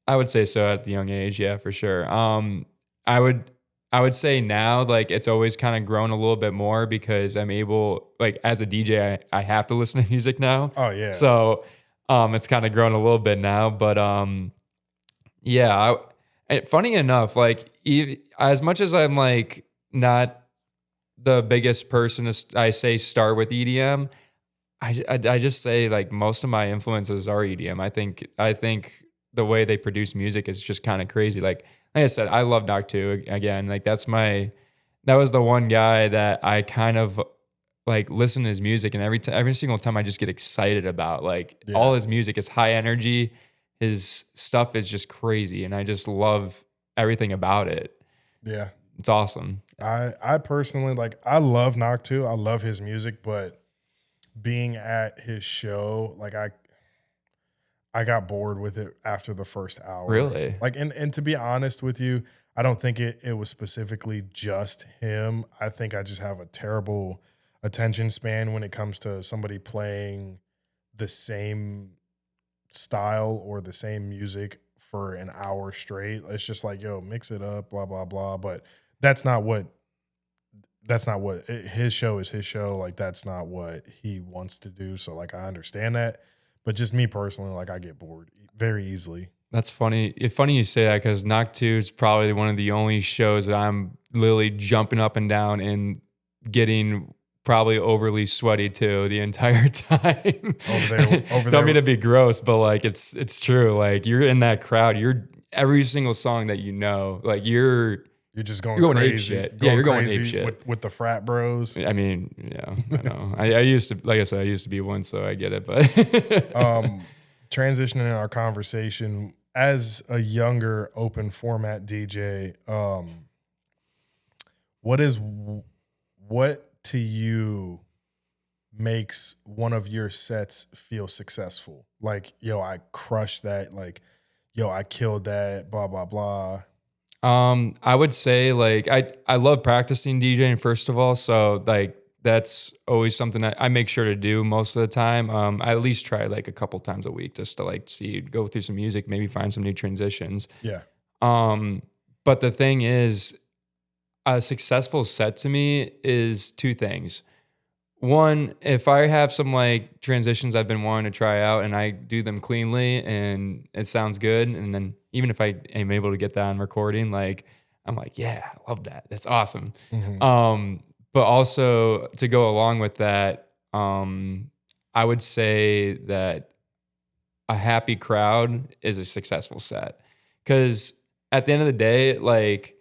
I would say so at the young age, yeah, for sure. I would I would say now like it's always kind of grown a little bit more because I'm able like as a DJ I have to listen to music now. Oh yeah. So it's kind of grown a little bit now, but yeah, funny enough, like as much as I'm like not the biggest person to I say start with EDM, I just say like most of my influences are EDM. I think the way they produce music is just kind of crazy. Like I said, I love Doc 2 again. Like that was the one guy that I kind of like listen to his music, and every single time I just get excited about like Yeah. all his music is high energy. His stuff is just crazy, and I just love everything about it. Yeah. It's awesome. I personally like I love Noctu. I love his music, but being at his show, like I got bored with it after the first hour. Really? Like and to be honest with you, I don't think it was specifically just him. I think I just have a terrible attention span when it comes to somebody playing the same style or the same music for an hour straight. It's just like, yo, mix it up, blah blah blah. But that's not what his show is. His show, like that's not what he wants to do. So like I understand that, but just me personally, like I get bored very easily. That's funny. It's funny you say that because Knock 2 is probably one of the only shows that I'm literally jumping up and down and getting probably overly sweaty too the entire time. Don't mean to be gross, but like it's true. Like you're in that crowd, you're every single song that you know, like you're just going going crazy. ape shit. Yeah, you're going ape shit with the frat bros. I mean, yeah, I know. I used to, like I said, I used to be one, so I get it. But transitioning our conversation as a younger open format DJ, what to you makes one of your sets feel successful? Like, yo, I crushed that. Like, yo, I killed that. Blah blah blah. I would say like I love practicing DJing first of all, so like that's always something I make sure to do most of the time. I at least try like a couple times a week just to like go through some music, maybe find some new transitions. Yeah. But the thing is, a successful set to me is two things. One, if I have some like transitions I've been wanting to try out and I do them cleanly and it sounds good, and then even if I am able to get that on recording, like I'm like, yeah, I love that. That's awesome. Mm-hmm. But also to go along with that, I would say that a happy crowd is a successful set. Because at the end of the day, like,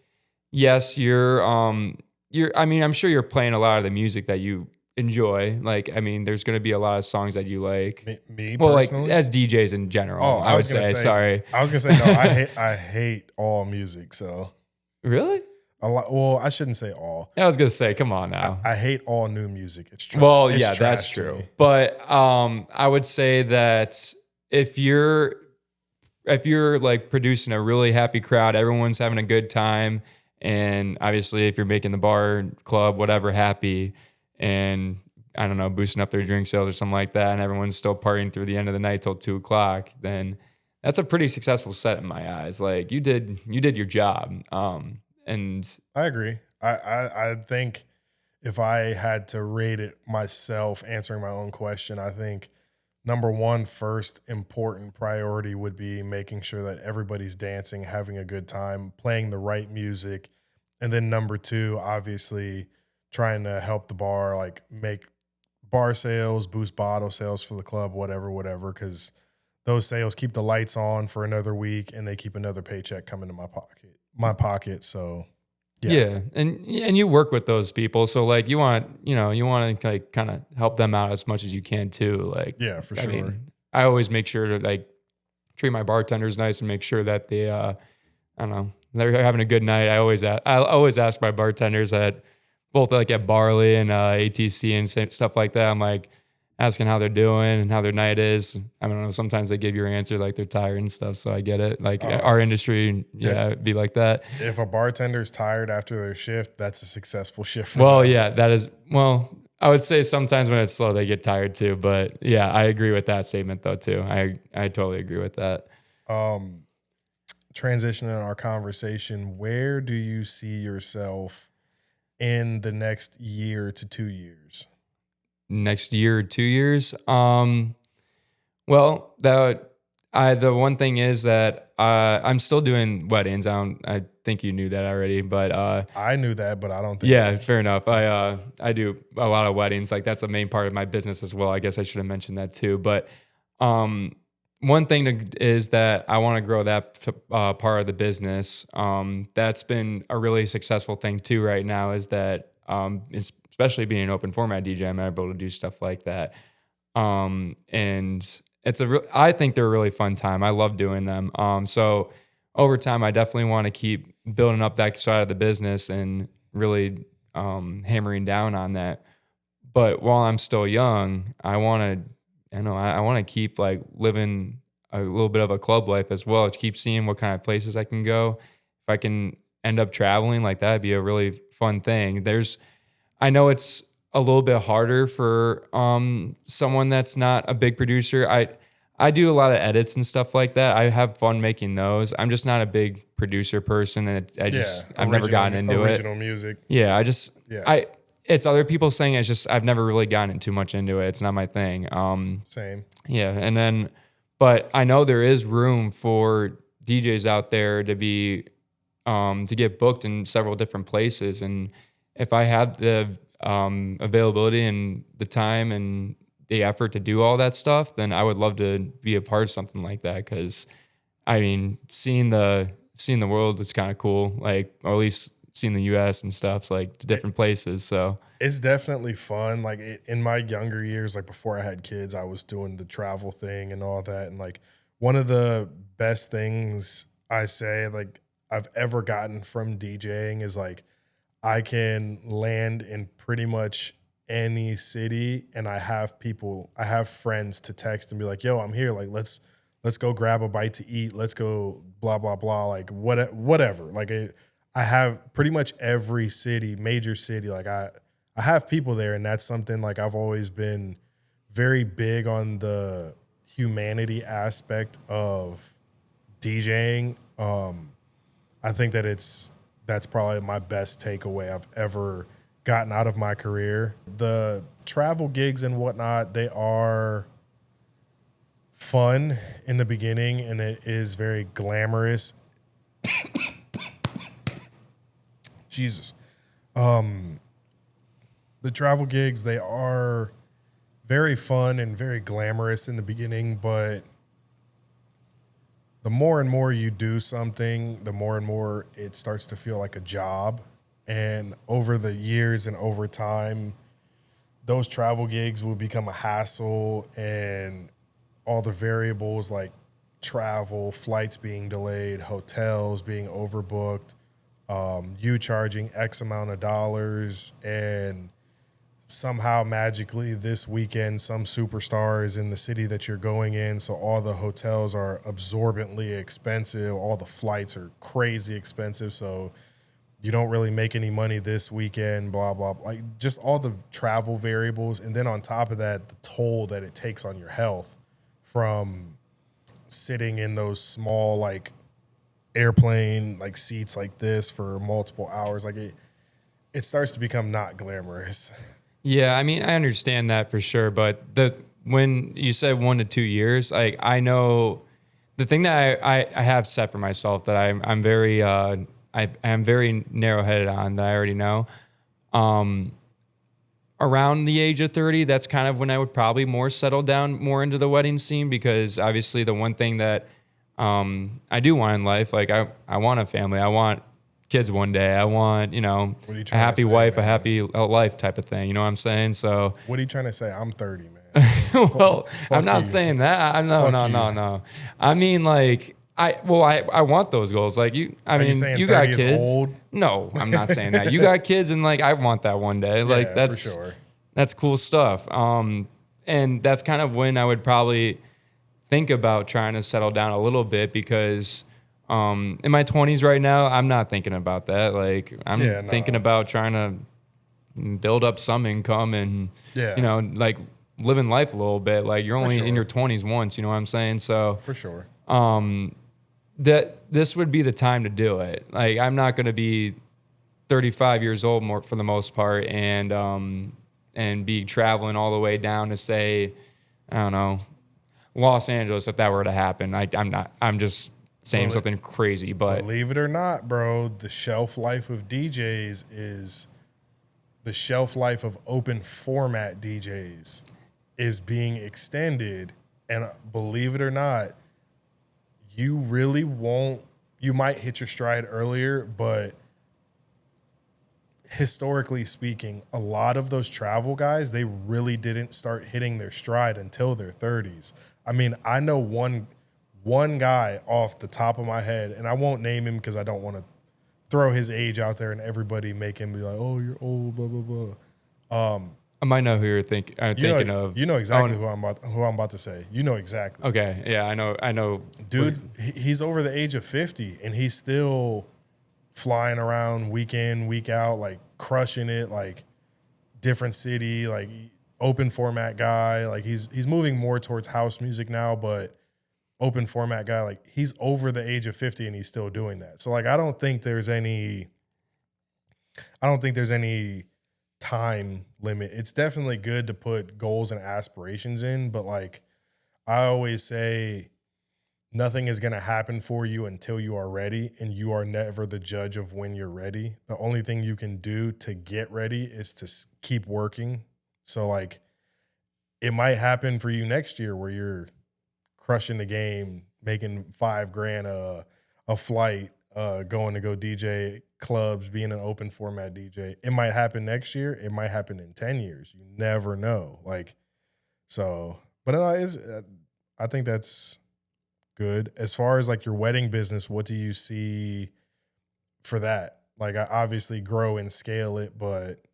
yes, I mean, I'm sure you're playing a lot of the music that you enjoy. Like, I mean, there's going to be a lot of songs that you like. Me well, like personally? as DJs in general, Oh, I would say. Sorry. I was gonna say no. I hate all music. So Really? a lot. Well, I shouldn't say all. I was gonna say, come on now. I hate all new music. It's true. Well, it's yeah, that's trash to true. me. But I would say that if you're like producing a really happy crowd, everyone's having a good time, and obviously if you're making the bar, club, whatever happy, and I don't know, boosting up their drink sales or something like that, and everyone's still partying through the end of the night till 2:00, then that's a pretty successful set in my eyes. Like you did your job. And I agree. I think if I had to rate it myself, answering my own question, I think number one, first important priority would be making sure that everybody's dancing, having a good time, playing the right music. And then number two, obviously trying to help the bar, like make bar sales, boost bottle sales for the club, whatever, because those sales keep the lights on for another week and they keep another paycheck coming to my pocket. So yeah. And you work with those people. So like you want to like kind of help them out as much as you can too. Like, yeah, for sure. mean, I always make sure to like treat my bartenders nice and make sure that they, I don't know, they're having a good night. I always ask my bartenders at both like at Barley and ATC and stuff like that. I'm like, asking how they're doing and how their night is. I don't know. Sometimes they give your answer like they're tired and stuff. So I get it. Like our industry, it'd be like that. If a bartender's tired after their shift, that's a successful shift for Well, them. yeah, that is, well, I would say sometimes when it's slow, they get tired too. But yeah, I agree with that statement though, too. I totally agree with that. Transitioning our conversation, where do you see yourself in the next year to 2 years? Next year or 2 years? Well, the one thing is that I'm still doing weddings. I think you knew that already, but I knew that, but I don't think. yeah, fair enough. I do a lot of weddings. Like that's a main part of my business as well. I guess I should have mentioned that too. But one thing is that I want to grow that part of the business. That's been a really successful thing too right now. Is that especially being an open format DJ, I'm able to do stuff like that. And I think they're a really fun time. I love doing them. So over time, I definitely want to keep building up that side of the business and really hammering down on that. But while I'm still young, I want to keep like living a little bit of a club life as well. To keep seeing what kind of places I can go. If I can end up traveling, like that'd be a really fun thing. I know it's a little bit harder for someone that's not a big producer. I do a lot of edits and stuff like that. I have fun making those. I'm just not a big producer person, and I've never gotten into original music. Yeah, Yeah. It's other people saying it's just I've never really gotten too much into it. It's not my thing. Same. Yeah, and then, but I know there is room for DJs out there to be to get booked in several different places, and if I had the availability and the time and the effort to do all that stuff, then I would love to be a part of something like that. Because I mean, seeing the world is kind of cool, like, or at least seeing the U.S. and stuff, like to different places. So it's definitely fun. Like in my younger years, like before I had kids, I was doing the travel thing and all that. And like one of the best things I say, like I've ever gotten from DJing is like I can land in pretty much any city and I have friends to text and be like, yo, I'm here. Like, let's go grab a bite to eat. Let's go blah, blah, blah. Like whatever. Like I have pretty much every city, major city. Like I have people there, and that's something like I've always been very big on the humanity aspect of DJing. I think that's probably my best takeaway I've ever gotten out of my career. The travel gigs and whatnot, they are fun in the beginning, and it is very glamorous. Jesus. The travel gigs, they are very fun and very glamorous in the beginning, but the more and more you do something, the more and more it starts to feel like a job. And over the years and over time, those travel gigs will become a hassle, and all the variables like travel, flights being delayed, hotels being overbooked, you charging X amount of dollars, and somehow magically this weekend some superstar is in the city that you're going in, so all the hotels are absorbently expensive, all the flights are crazy expensive, so you don't really make any money this weekend, blah, blah, blah. Like just all the travel variables. And then on top of that, the toll that it takes on your health from sitting in those small like airplane like seats like this for multiple hours. Like it starts to become not glamorous. yeah, I mean, I understand that for sure. But when you said 1 to 2 years, like I know the thing that I have set for myself that I'm very I am very narrow-headed on, that I already know. Around the age of 30, that's kind of when I would probably more settle down more into the wedding scene, because obviously the one thing that I do want in life, like I want a family, I want kids one day, I want, a happy wife, a happy life type of thing. You know what I'm saying? So what are you trying to say? I'm 30, man. well, I'm not saying that. No. I mean, like, I want those goals. Like you got kids. Old? No, I'm not saying that. You got kids, and like I want that one day. Like for sure. That's cool stuff. And that's kind of when I would probably think about trying to settle down a little bit because in my 20s right now, I'm not thinking about that. Like I'm Yeah, thinking no. about trying to build up some income and, Yeah, like living life a little bit. Like you're for only in your sure. 20s once, you know what I'm saying? So For sure. that this would be the time to do it. Like I'm not going to be 35 years old more for the most part and be traveling all the way down to say, I don't know, Los Angeles if that were to happen. I'm just saying Bel- something crazy, but Believe it or not, bro, the shelf life of DJs is the shelf life of open format DJs is being extended. And believe it or not, you really won't, you might hit your stride earlier, but historically speaking, a lot of those travel guys, they really didn't start hitting their stride until their 30s. I mean, I know one guy off the top of my head, and I won't name him because I don't want to throw his age out there and everybody make him be like, "Oh, you're old," blah blah blah. I might know who you're thinking of. You know Oh, exactly who I'm about to say. You know exactly. okay, yeah, I know. Dude, he's over the age of 50 and he's still flying around week in, week out, like crushing it, like different city, like open format guy. Like he's moving more towards house music now, but open format guy, like he's over the age of 50 and he's still doing that. So like I don't think there's any time limit. It's definitely good to put goals and aspirations in, but like I always say, nothing is going to happen for you until you are ready, and you are never the judge of when you're ready. The only thing you can do to get ready is to keep working. So like it might happen for you next year where you're crushing the game, making $5,000 a flight, going to go DJ clubs, being an open format DJ. It might happen next year. It might happen in 10 years. You never know. Like, so, but I think that's good. As far as like your wedding business, what do you see for that? Like, I obviously grow and scale it, but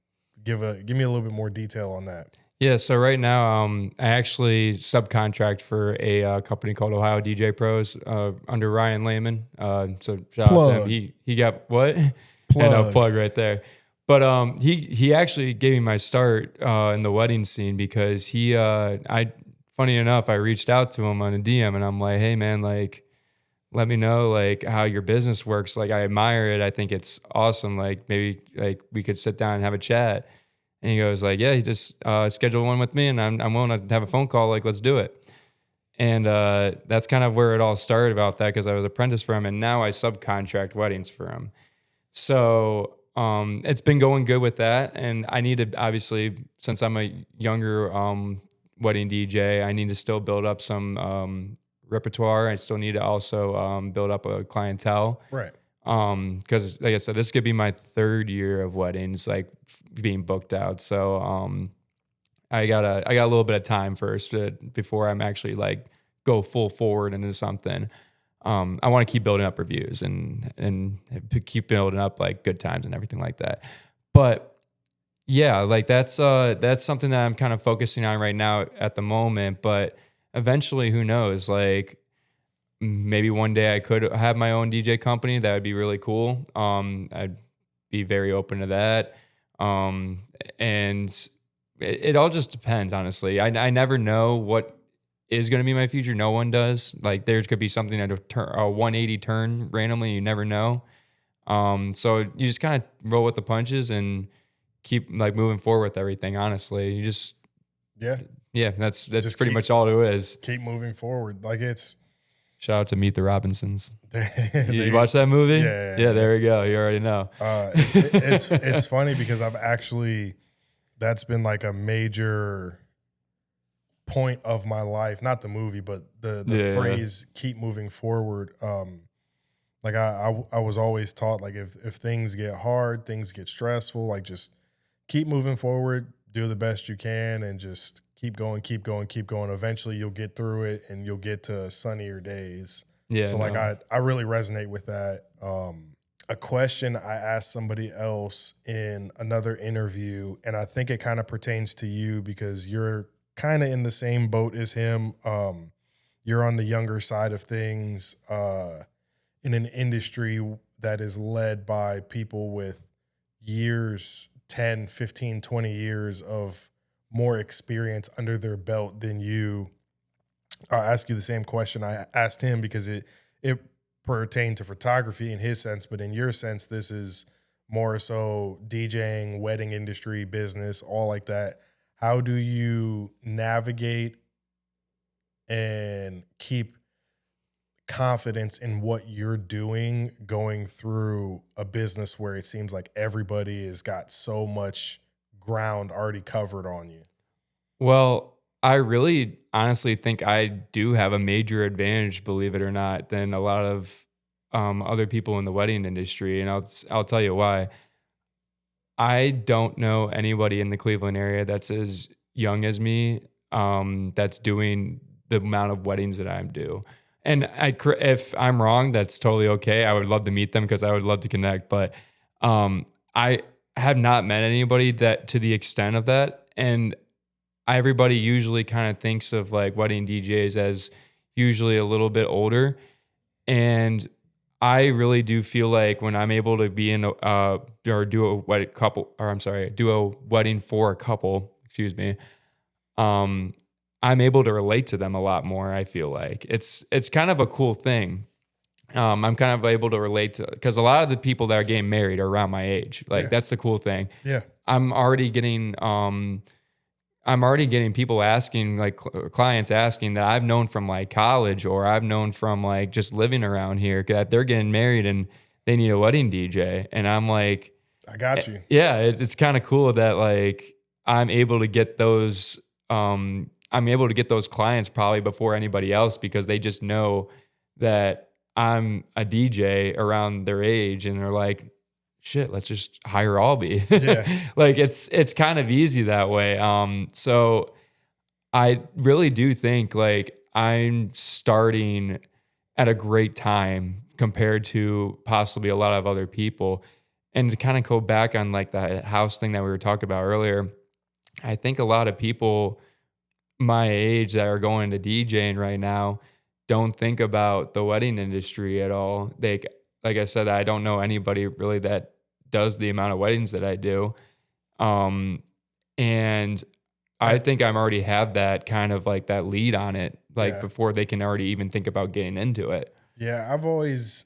give me a little bit more detail on that. Yeah, so right now, I actually subcontract for a company called Ohio DJ Pros under Ryan Lehman. So shout out to him. Plug, He got what? And a plug. plug right there. But he actually gave me my start in the wedding scene because I funny enough, I reached out to him on a DM and I'm like, hey man, like let me know like how your business works. Like I admire it. I think it's awesome. Like maybe like we could sit down and have a chat. And he goes like, yeah, he just schedule one with me and I'm willing to have a phone call. Like, let's do it. And that's kind of where it all started about that because I was apprentice for him and now I subcontract weddings for him. So it's been going good with that. And I need to obviously, since I'm a younger wedding DJ, I need to still build up some repertoire. I still need to also build up a clientele. Right. Because like I said, this could be my third year of weddings, like being booked out. So I got a little bit of time first before I'm actually like go full forward into something. I want to keep building up reviews and keep building up like good times and everything like that. But yeah, like that's something that I'm kind of focusing on right now at the moment. But eventually, who knows? Like maybe one day I could have my own DJ company. That would be really cool. I'd be very open to that. And it all just depends, honestly. I never know what is going to be my future. No one does. Like there could be something at a 180 turn randomly. You never know. So you just kind of roll with the punches and keep like moving forward with everything. Honestly, you just Yeah. yeah, that's Just pretty much all it is. keep moving forward. Like it's, Shout out to Meet the Robinsons. You they, watch that movie? yeah. Yeah, there we go. You already know. It's funny because that's been like a major point of my life, not the movie, but the Yeah. phrase "keep moving forward." Like I was always taught like if things get hard, things get stressful, like just keep moving forward, do the best you can, and just keep going, keep going, keep going. Eventually, you'll get through it, and you'll get to sunnier days. Yeah. So like No. I really resonate with that. A question I asked somebody else in another interview, and I think it kind of pertains to you because you're kind of in the same boat as him. You're on the younger side of things in an industry that is led by people with years, 10, 15, 20 years of more experience under their belt than you. I'll ask you the same question I asked him because it pertained to photography in his sense, but in your sense, this is more so DJing, wedding industry, business, all like that. How do you navigate and keep confidence in what you're doing going through a business where it seems like everybody has got so much ground already covered on you? Well, I really honestly think I do have a major advantage, believe it or not, than a lot of other people in the wedding industry, and I'll tell you why. I don't know anybody in the Cleveland area that's as young as me, that's doing the amount of weddings that I'm do. And if I'm wrong, that's totally okay. I would love to meet them because I would love to connect. But I have not met anybody that to the extent of that. And everybody usually kind of thinks of like wedding DJs as usually a little bit older. And I really do feel like when I'm able to be in a or do a wedding couple, or I'm sorry, do a wedding for a couple, excuse me, um, I'm able to relate to them a lot more. I feel like it's kind of a cool thing. I'm kind of able to relate to because a lot of the people that are getting married are around my age. Like Yeah. that's the cool thing. Yeah. I'm already getting I'm already getting people asking, like clients asking that I've known from like college or I've known from like just living around here that they're getting married and they need a wedding DJ. And I'm like, I got you. yeah, it's kind of cool that like I'm able to get those, I'm able to get those clients probably before anybody else because they just know that I'm a DJ around their age and they're like, shit, let's just hire Alby. Yeah. Like it's kind of easy that way. So I really do think like I'm starting at a great time compared to possibly a lot of other people. And to kind of go back on like that house thing that we were talking about earlier, I think a lot of people my age that are going to DJing right now don't think about the wedding industry at all. They, like I said, I don't know anybody really that does the amount of weddings that I do. And I I, think I'm already have that kind of like that lead on it, like yeah. before they can already even think about getting into it. Yeah. I've always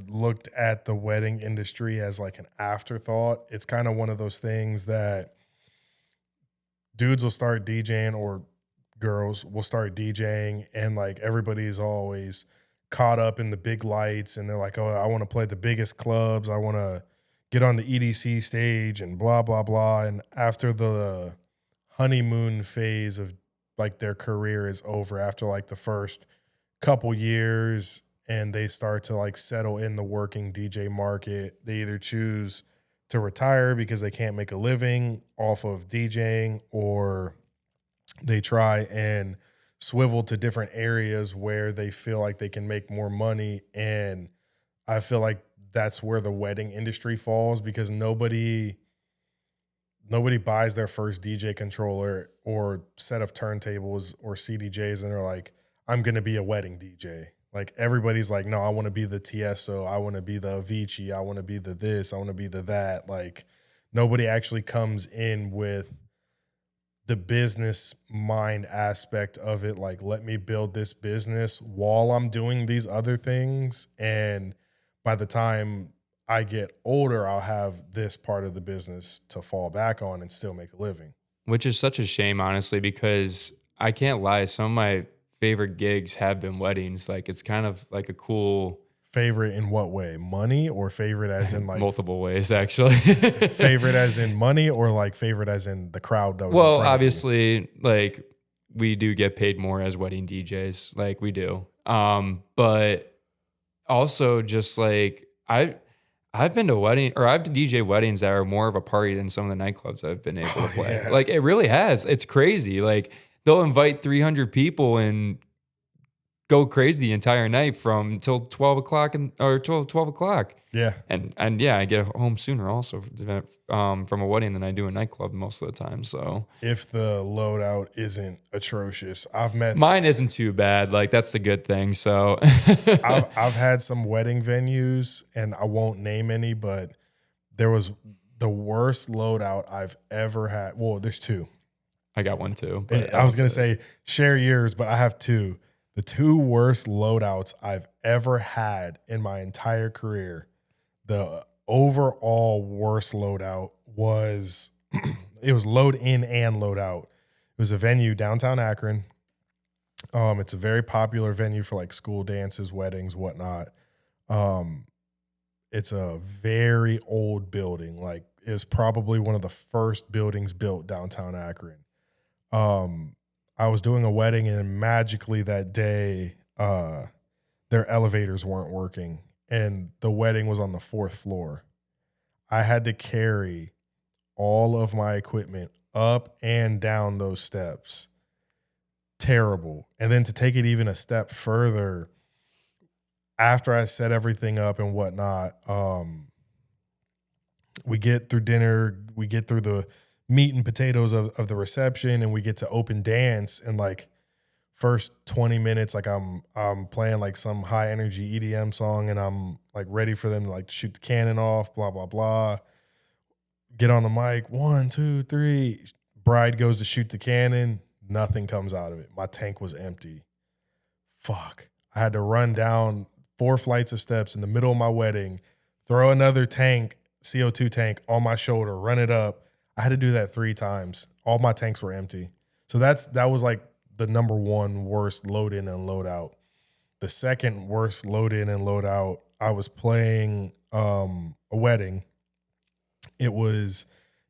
looked at the wedding industry as like an afterthought. It's kind of one of those things that dudes will start DJing or girls will start DJing and like everybody's always caught up in the big lights and they're like, oh, I want to play the biggest clubs. I want to get on the EDC stage and blah, blah, blah. And after the honeymoon phase of like their career is over, after like the first couple years and they start to like settle in the working DJ market, they either choose to retire because they can't make a living off of DJing, or they try and swivel to different areas where they feel like they can make more money. And I feel like that's where the wedding industry falls because nobody buys their first DJ controller or set of turntables or CDJs and they're like, I'm going to be a wedding DJ. Like everybody's like, no, I want to be the Tiesto. I want to be the Avicii. I want to be the this. I want to be the that. Like nobody actually comes in with the business mind aspect of it. Like, let me build this business while I'm doing these other things. And by the time I get older, I'll have this part of the business to fall back on and still make a living. Which is such a shame, honestly, because I can't lie. Some of my favorite gigs have been weddings. Like it's kind of like a cool Favorite in what way? Money, or favorite as in like multiple ways, actually. favorite as in money, or like favorite as in the crowd that was in Well, front of you? obviously, like we do get paid more as wedding DJs, like we do. But also just like I've been to wedding or I've DJ weddings that are more of a party than some of the nightclubs I've been able to play. Yeah. Like it really has. It's crazy. Like they'll invite 300 people and go crazy the entire night from till 12 o'clock or 12 o'clock. Yeah. And yeah, I get home sooner also from a wedding than I do a nightclub most of the time. So If the loadout isn't atrocious, mine isn't too bad. Like that's the good thing. So I've had some wedding venues, and I won't name any, but there was the worst loadout I've ever had. Well, there's two. I got one too. But I was going to say share yours, but I have two. The two worst loadouts I've ever had in my entire career. The overall worst loadout was it was load in and load out. It was a venue downtown Akron. It's a very popular venue for like school dances, weddings, whatnot. It's a very old building. Like it was probably one of the first buildings built downtown Akron. I was doing a wedding, and magically that day, their elevators weren't working, and the wedding was on the 4th floor. I had to carry all of my equipment up and down those steps. Terrible. And then to take it even a step further, after I set everything up and whatnot, we get through dinner, we get through the meat and potatoes of the reception, and we get to open dance. And like first 20 minutes, like I'm playing like some high energy EDM song, and I'm like ready for them to like shoot the cannon off, blah, blah, blah. Get on the mic, 1, 2, 3. Bride goes to shoot the cannon. Nothing comes out of it. My tank was empty. Fuck. I had to run down 4 flights of steps in the middle of my wedding, throw another tank, CO2 tank on my shoulder, run it up. I had to do that 3 times. All my tanks were empty. So that was like the number one worst load in and load out. The second worst load in and load out, I was playing a wedding. It was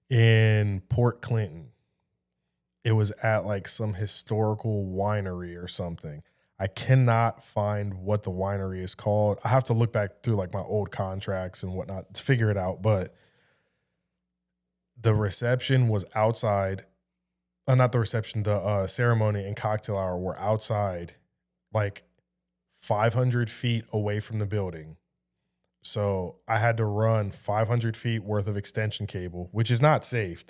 in Port Clinton. It was at like some historical winery or something. I cannot find what the winery is called. I have to look back through like my old contracts and whatnot to figure it out. But the reception was outside. Not the reception, the ceremony and cocktail hour were outside, like 500 feet away from the building. So I had to run 500 feet worth of extension cable, which is not safe.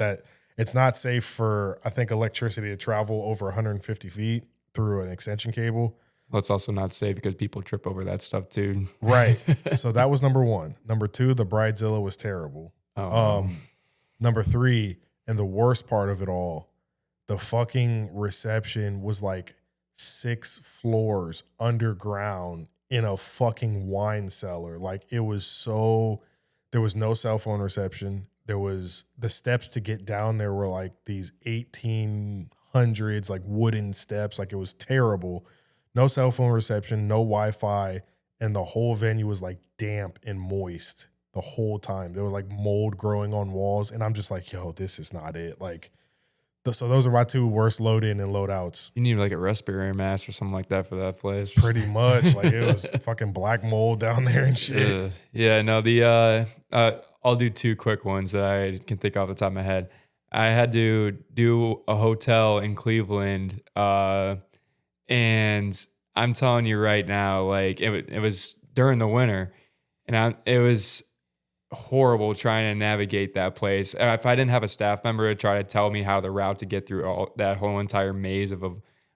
It's not safe for, I think, electricity to travel over 150 feet through an extension cable. Well, it's also not safe because people trip over that stuff too. Right. So that was number one. Number two, the Bridezilla was terrible. Number 3, and the worst part of it all, the fucking reception was like 6 floors underground in a fucking wine cellar. Like it was so, there was no cell phone reception. There was, the steps to get down there were like these 1800s, like wooden steps. Like it was terrible. No cell phone reception, no Wi-Fi. And the whole venue was like damp and moist the whole time. There was like mold growing on walls. And I'm just like, yo, this is not it. Like, so those are my 2 worst load in and load outs. You need like a respirator mask or something like that for that place. Pretty much. Like it was fucking black mold down there and shit. Yeah, no, I'll do 2 quick ones that I can think off the top of my head. I had to do a hotel in Cleveland, and I'm telling you right now, like it was during the winter, and it was horrible trying to navigate that place. If I didn't have a staff member to try to tell me how the route to get through that whole entire maze of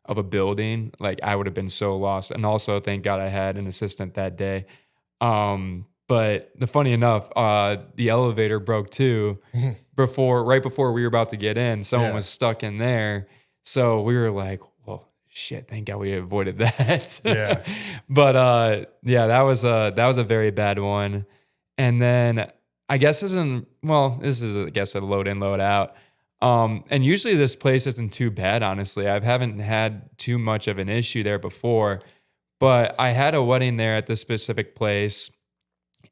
a building, like I would have been so lost. And also, thank God I had an assistant that day. But funny enough, the elevator broke too right before we were about to get in. Someone was stuck in there, so we were like, "Well, shit! Thank God we avoided that." Yeah. But yeah, that was a very bad one. And then I guess this is I guess a load in, load out. And usually this place isn't too bad, honestly. I haven't had too much of an issue there before, but I had a wedding there at this specific place.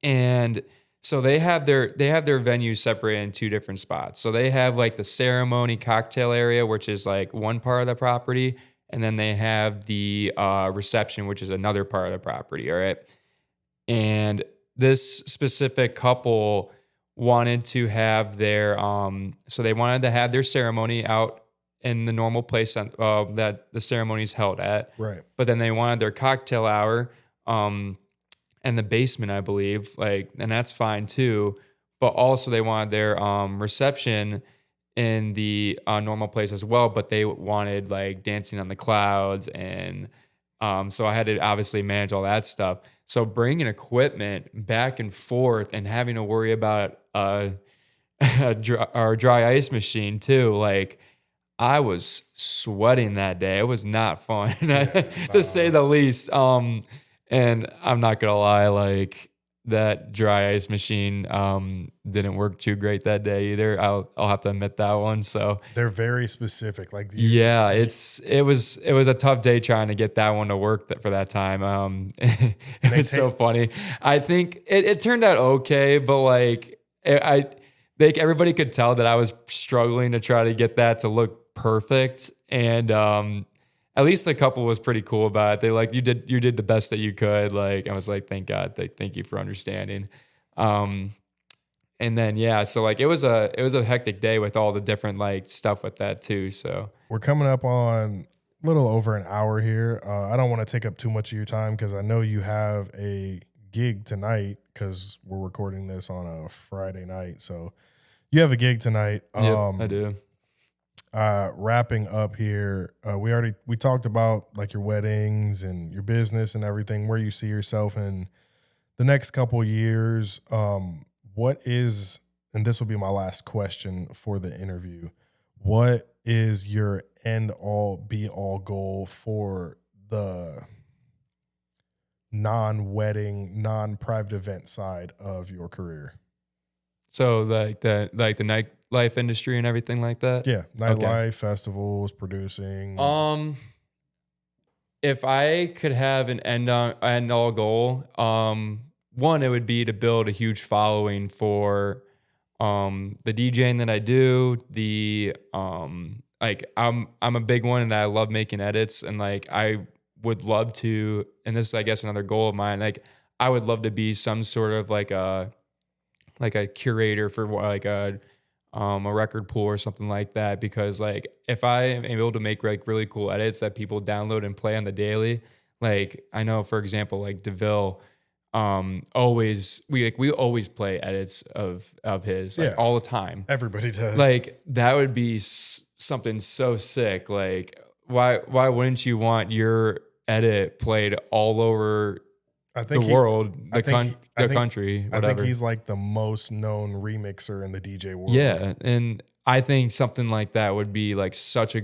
And so they have their venue separated in 2 different spots. So they have like the ceremony cocktail area, which is like one part of the property. And then they have the reception, which is another part of the property. All right. And this specific couple wanted to have their so they wanted to have their ceremony out in the normal place that the ceremony's held at. Right. But then they wanted their cocktail hour in the basement, I believe. Like, and that's fine too. But also they wanted their reception in the normal place as well. But they wanted like dancing on the clouds, and so I had to obviously manage all that stuff. So bringing equipment back and forth and having to worry about our dry ice machine too, like I was sweating that day. It was not fun, to say the least. And I'm not gonna lie, like that dry ice machine didn't work too great that day either. I'll have to admit that one. So They're very specific. Like yeah, it was a tough day trying to get that one to work for that time. It was so funny. I think it turned out okay, but like everybody could tell that I was struggling to try to get that to look perfect, and at least the couple was pretty cool about it. They like, you did the best that you could. Like, I was like, thank God, thank you for understanding. And then yeah, so like it was a hectic day with all the different like stuff with that too. So we're coming up on a little over an hour here. I don't want to take up too much of your time because I know you have a gig tonight because we're recording this on a Friday night. So you have a gig tonight. Yep, I do. Wrapping up here, we talked about like your weddings and your business and everything, where you see yourself in the next couple years. What is, and this will be my last question for the interview, what is your end all be all goal for the non-wedding, non-private event side of your career? So like the nightlife industry and everything like that? Yeah, nightlife, festivals, producing. If I could have an end all goal, one, it would be to build a huge following for the DJing that I do. Like I'm a big one, and I love making edits, and like I would love to, and this is I guess another goal of mine, like I would love to be some sort of like a curator for like a record pool or something like that, because like if I am able to make like really cool edits that people download and play on the daily, like I know for example like DeVille, we always play edits of his like all the time. Everybody does. Like that would be something so sick. Like why wouldn't you want your edit played all over the world, the country, whatever. I think he's like the most known remixer in the DJ world. Yeah, and I think something like that would be like such a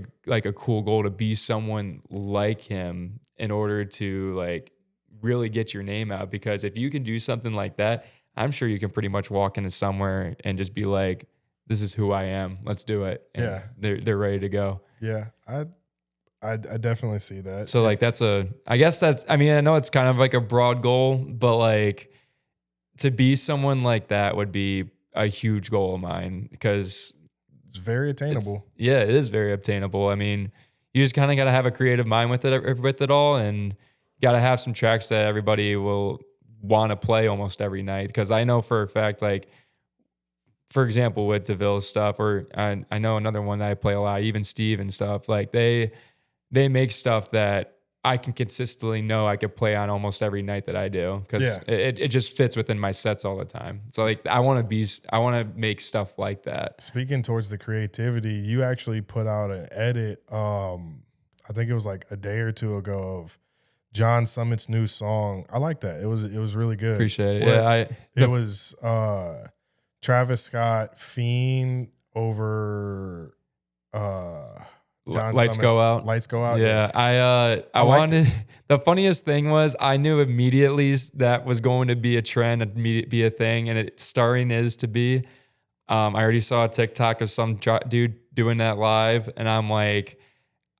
cool goal, to be someone like him in order to like really get your name out. Because if you can do something like that, I'm sure you can pretty much walk into somewhere and just be like, "This is who I am. Let's do it." And yeah, they're ready to go. Yeah, I definitely see that. So like I mean, I know it's kind of like a broad goal, but like to be someone like that would be a huge goal of mine, because it's very attainable. It is very obtainable. I mean, you just kind of got to have a creative mind with it all, and got to have some tracks that everybody will want to play almost every night. Because I know for a fact, like for example, with DeVille's stuff, or I know another one that I play a lot, even Steve and stuff, like they make stuff that I can consistently know I could play on almost every night that I do, because it just fits within my sets all the time. So like I want to make stuff like that. Speaking towards the creativity, you actually put out an edit. I think it was like a day or two ago of John Summit's new song. I like that. It was really good. Appreciate it. It was Travis Scott Fiend over John Lights Summit's Go Out. Lights Go Out. Yeah, I wanted. The funniest thing was I knew immediately that was going to be a trend, be a thing, and it starting is to be. I already saw a TikTok of some dude doing that live, and I'm like,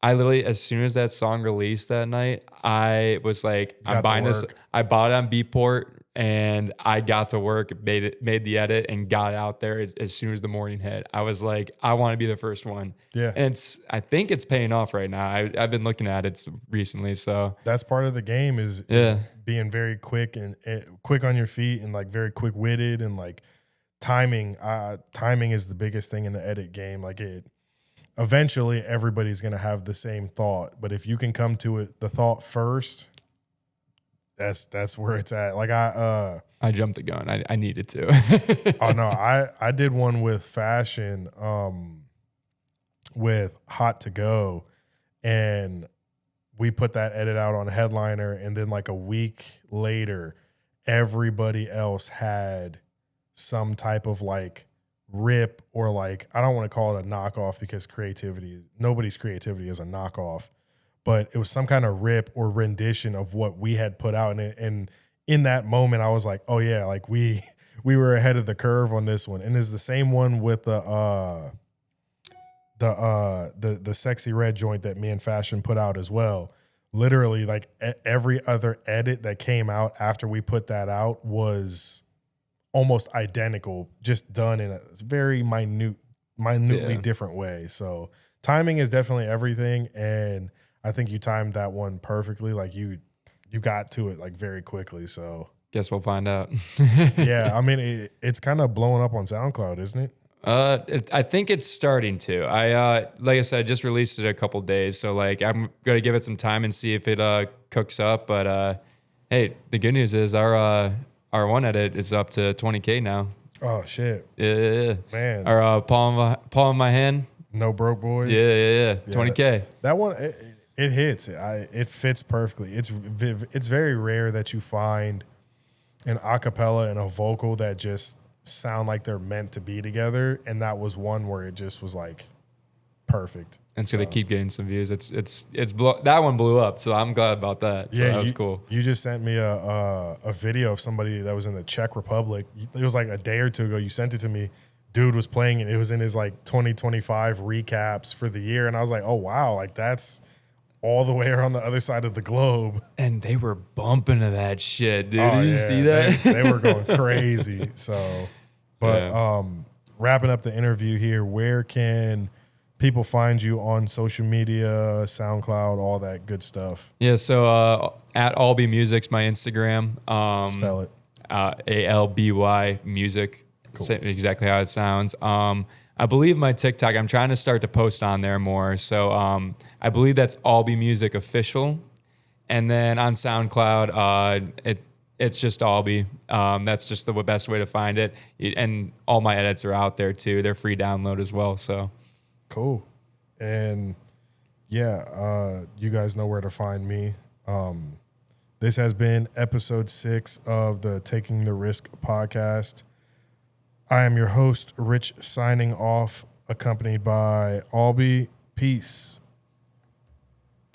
I literally, as soon as that song released that night, I was like, I'm buying this. I bought it on Beatport, and I got to work, made the edit, and got out there as soon as the morning hit. I was like, I want to be the first one. Yeah. And I think it's paying off right now. I've been looking at it recently. So that's part of the game is being very quick and quick on your feet, and like very quick witted, and like timing. Timing is the biggest thing in the edit game. Like eventually everybody's going to have the same thought. But if you can come to it, the thought first, that's where it's at. Like I jumped the gun. I needed to. Oh no, I did one with fashion, with Hot to Go, and we put that edit out on Headliner, and then like a week later, everybody else had some type of like rip, or like, I don't want to call it a knockoff because nobody's creativity is a knockoff, but it was some kind of rip or rendition of what we had put out. And in that moment, I was like, oh yeah, like we were ahead of the curve on this one. And it's the same one with the Sexy Red joint that me and Fashion put out as well. Literally, like every other edit that came out after we put that out was almost identical, just done in a very minutely different way. So timing is definitely everything, and I think you timed that one perfectly. Like you got to it like very quickly. So guess we'll find out. Yeah, I mean it's kind of blowing up on SoundCloud, isn't it? I think it's starting to. Like I said, I just released it a couple days, so like I'm gonna give it some time and see if it cooks up. But hey, the good news is our one edit is up to 20K now. Oh shit! Yeah, man. Our palm in my hand. No broke boys. Yeah. 20K. That one it hits. It fits perfectly. It's very rare that you find an acapella and a vocal that just sound like they're meant to be together, and that was one where it just was like perfect. It's gonna keep getting some views. That one blew up, so I'm glad about that. So that was cool. You just sent me a video of somebody that was in the Czech Republic. It was like a day or two ago. You sent it to me. Dude was playing it. It was in his like 2025 recaps for the year, and I was like, oh wow, like that's all the way around the other side of the globe. And they were bumping to that shit, dude. Oh, Did you see that? They were going crazy. So, but wrapping up the interview here, where can people find you on social media, SoundCloud, all that good stuff? Yeah, so at Alby Music's my Instagram. Spell it. ALBY Music. Cool. Exactly how it sounds. I believe my TikTok, I'm trying to start to post on there more. So I believe that's Alby Music Official. And then on SoundCloud, it's just Alby. That's just the best way to find it. And all my edits are out there too. They're free download as well. So cool. And yeah, you guys know where to find me. This has been episode 6 of the Taking the Risk podcast. I am your host, Rich, signing off, accompanied by Alby. Peace.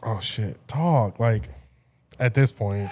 Oh shit, talk. Like at this point.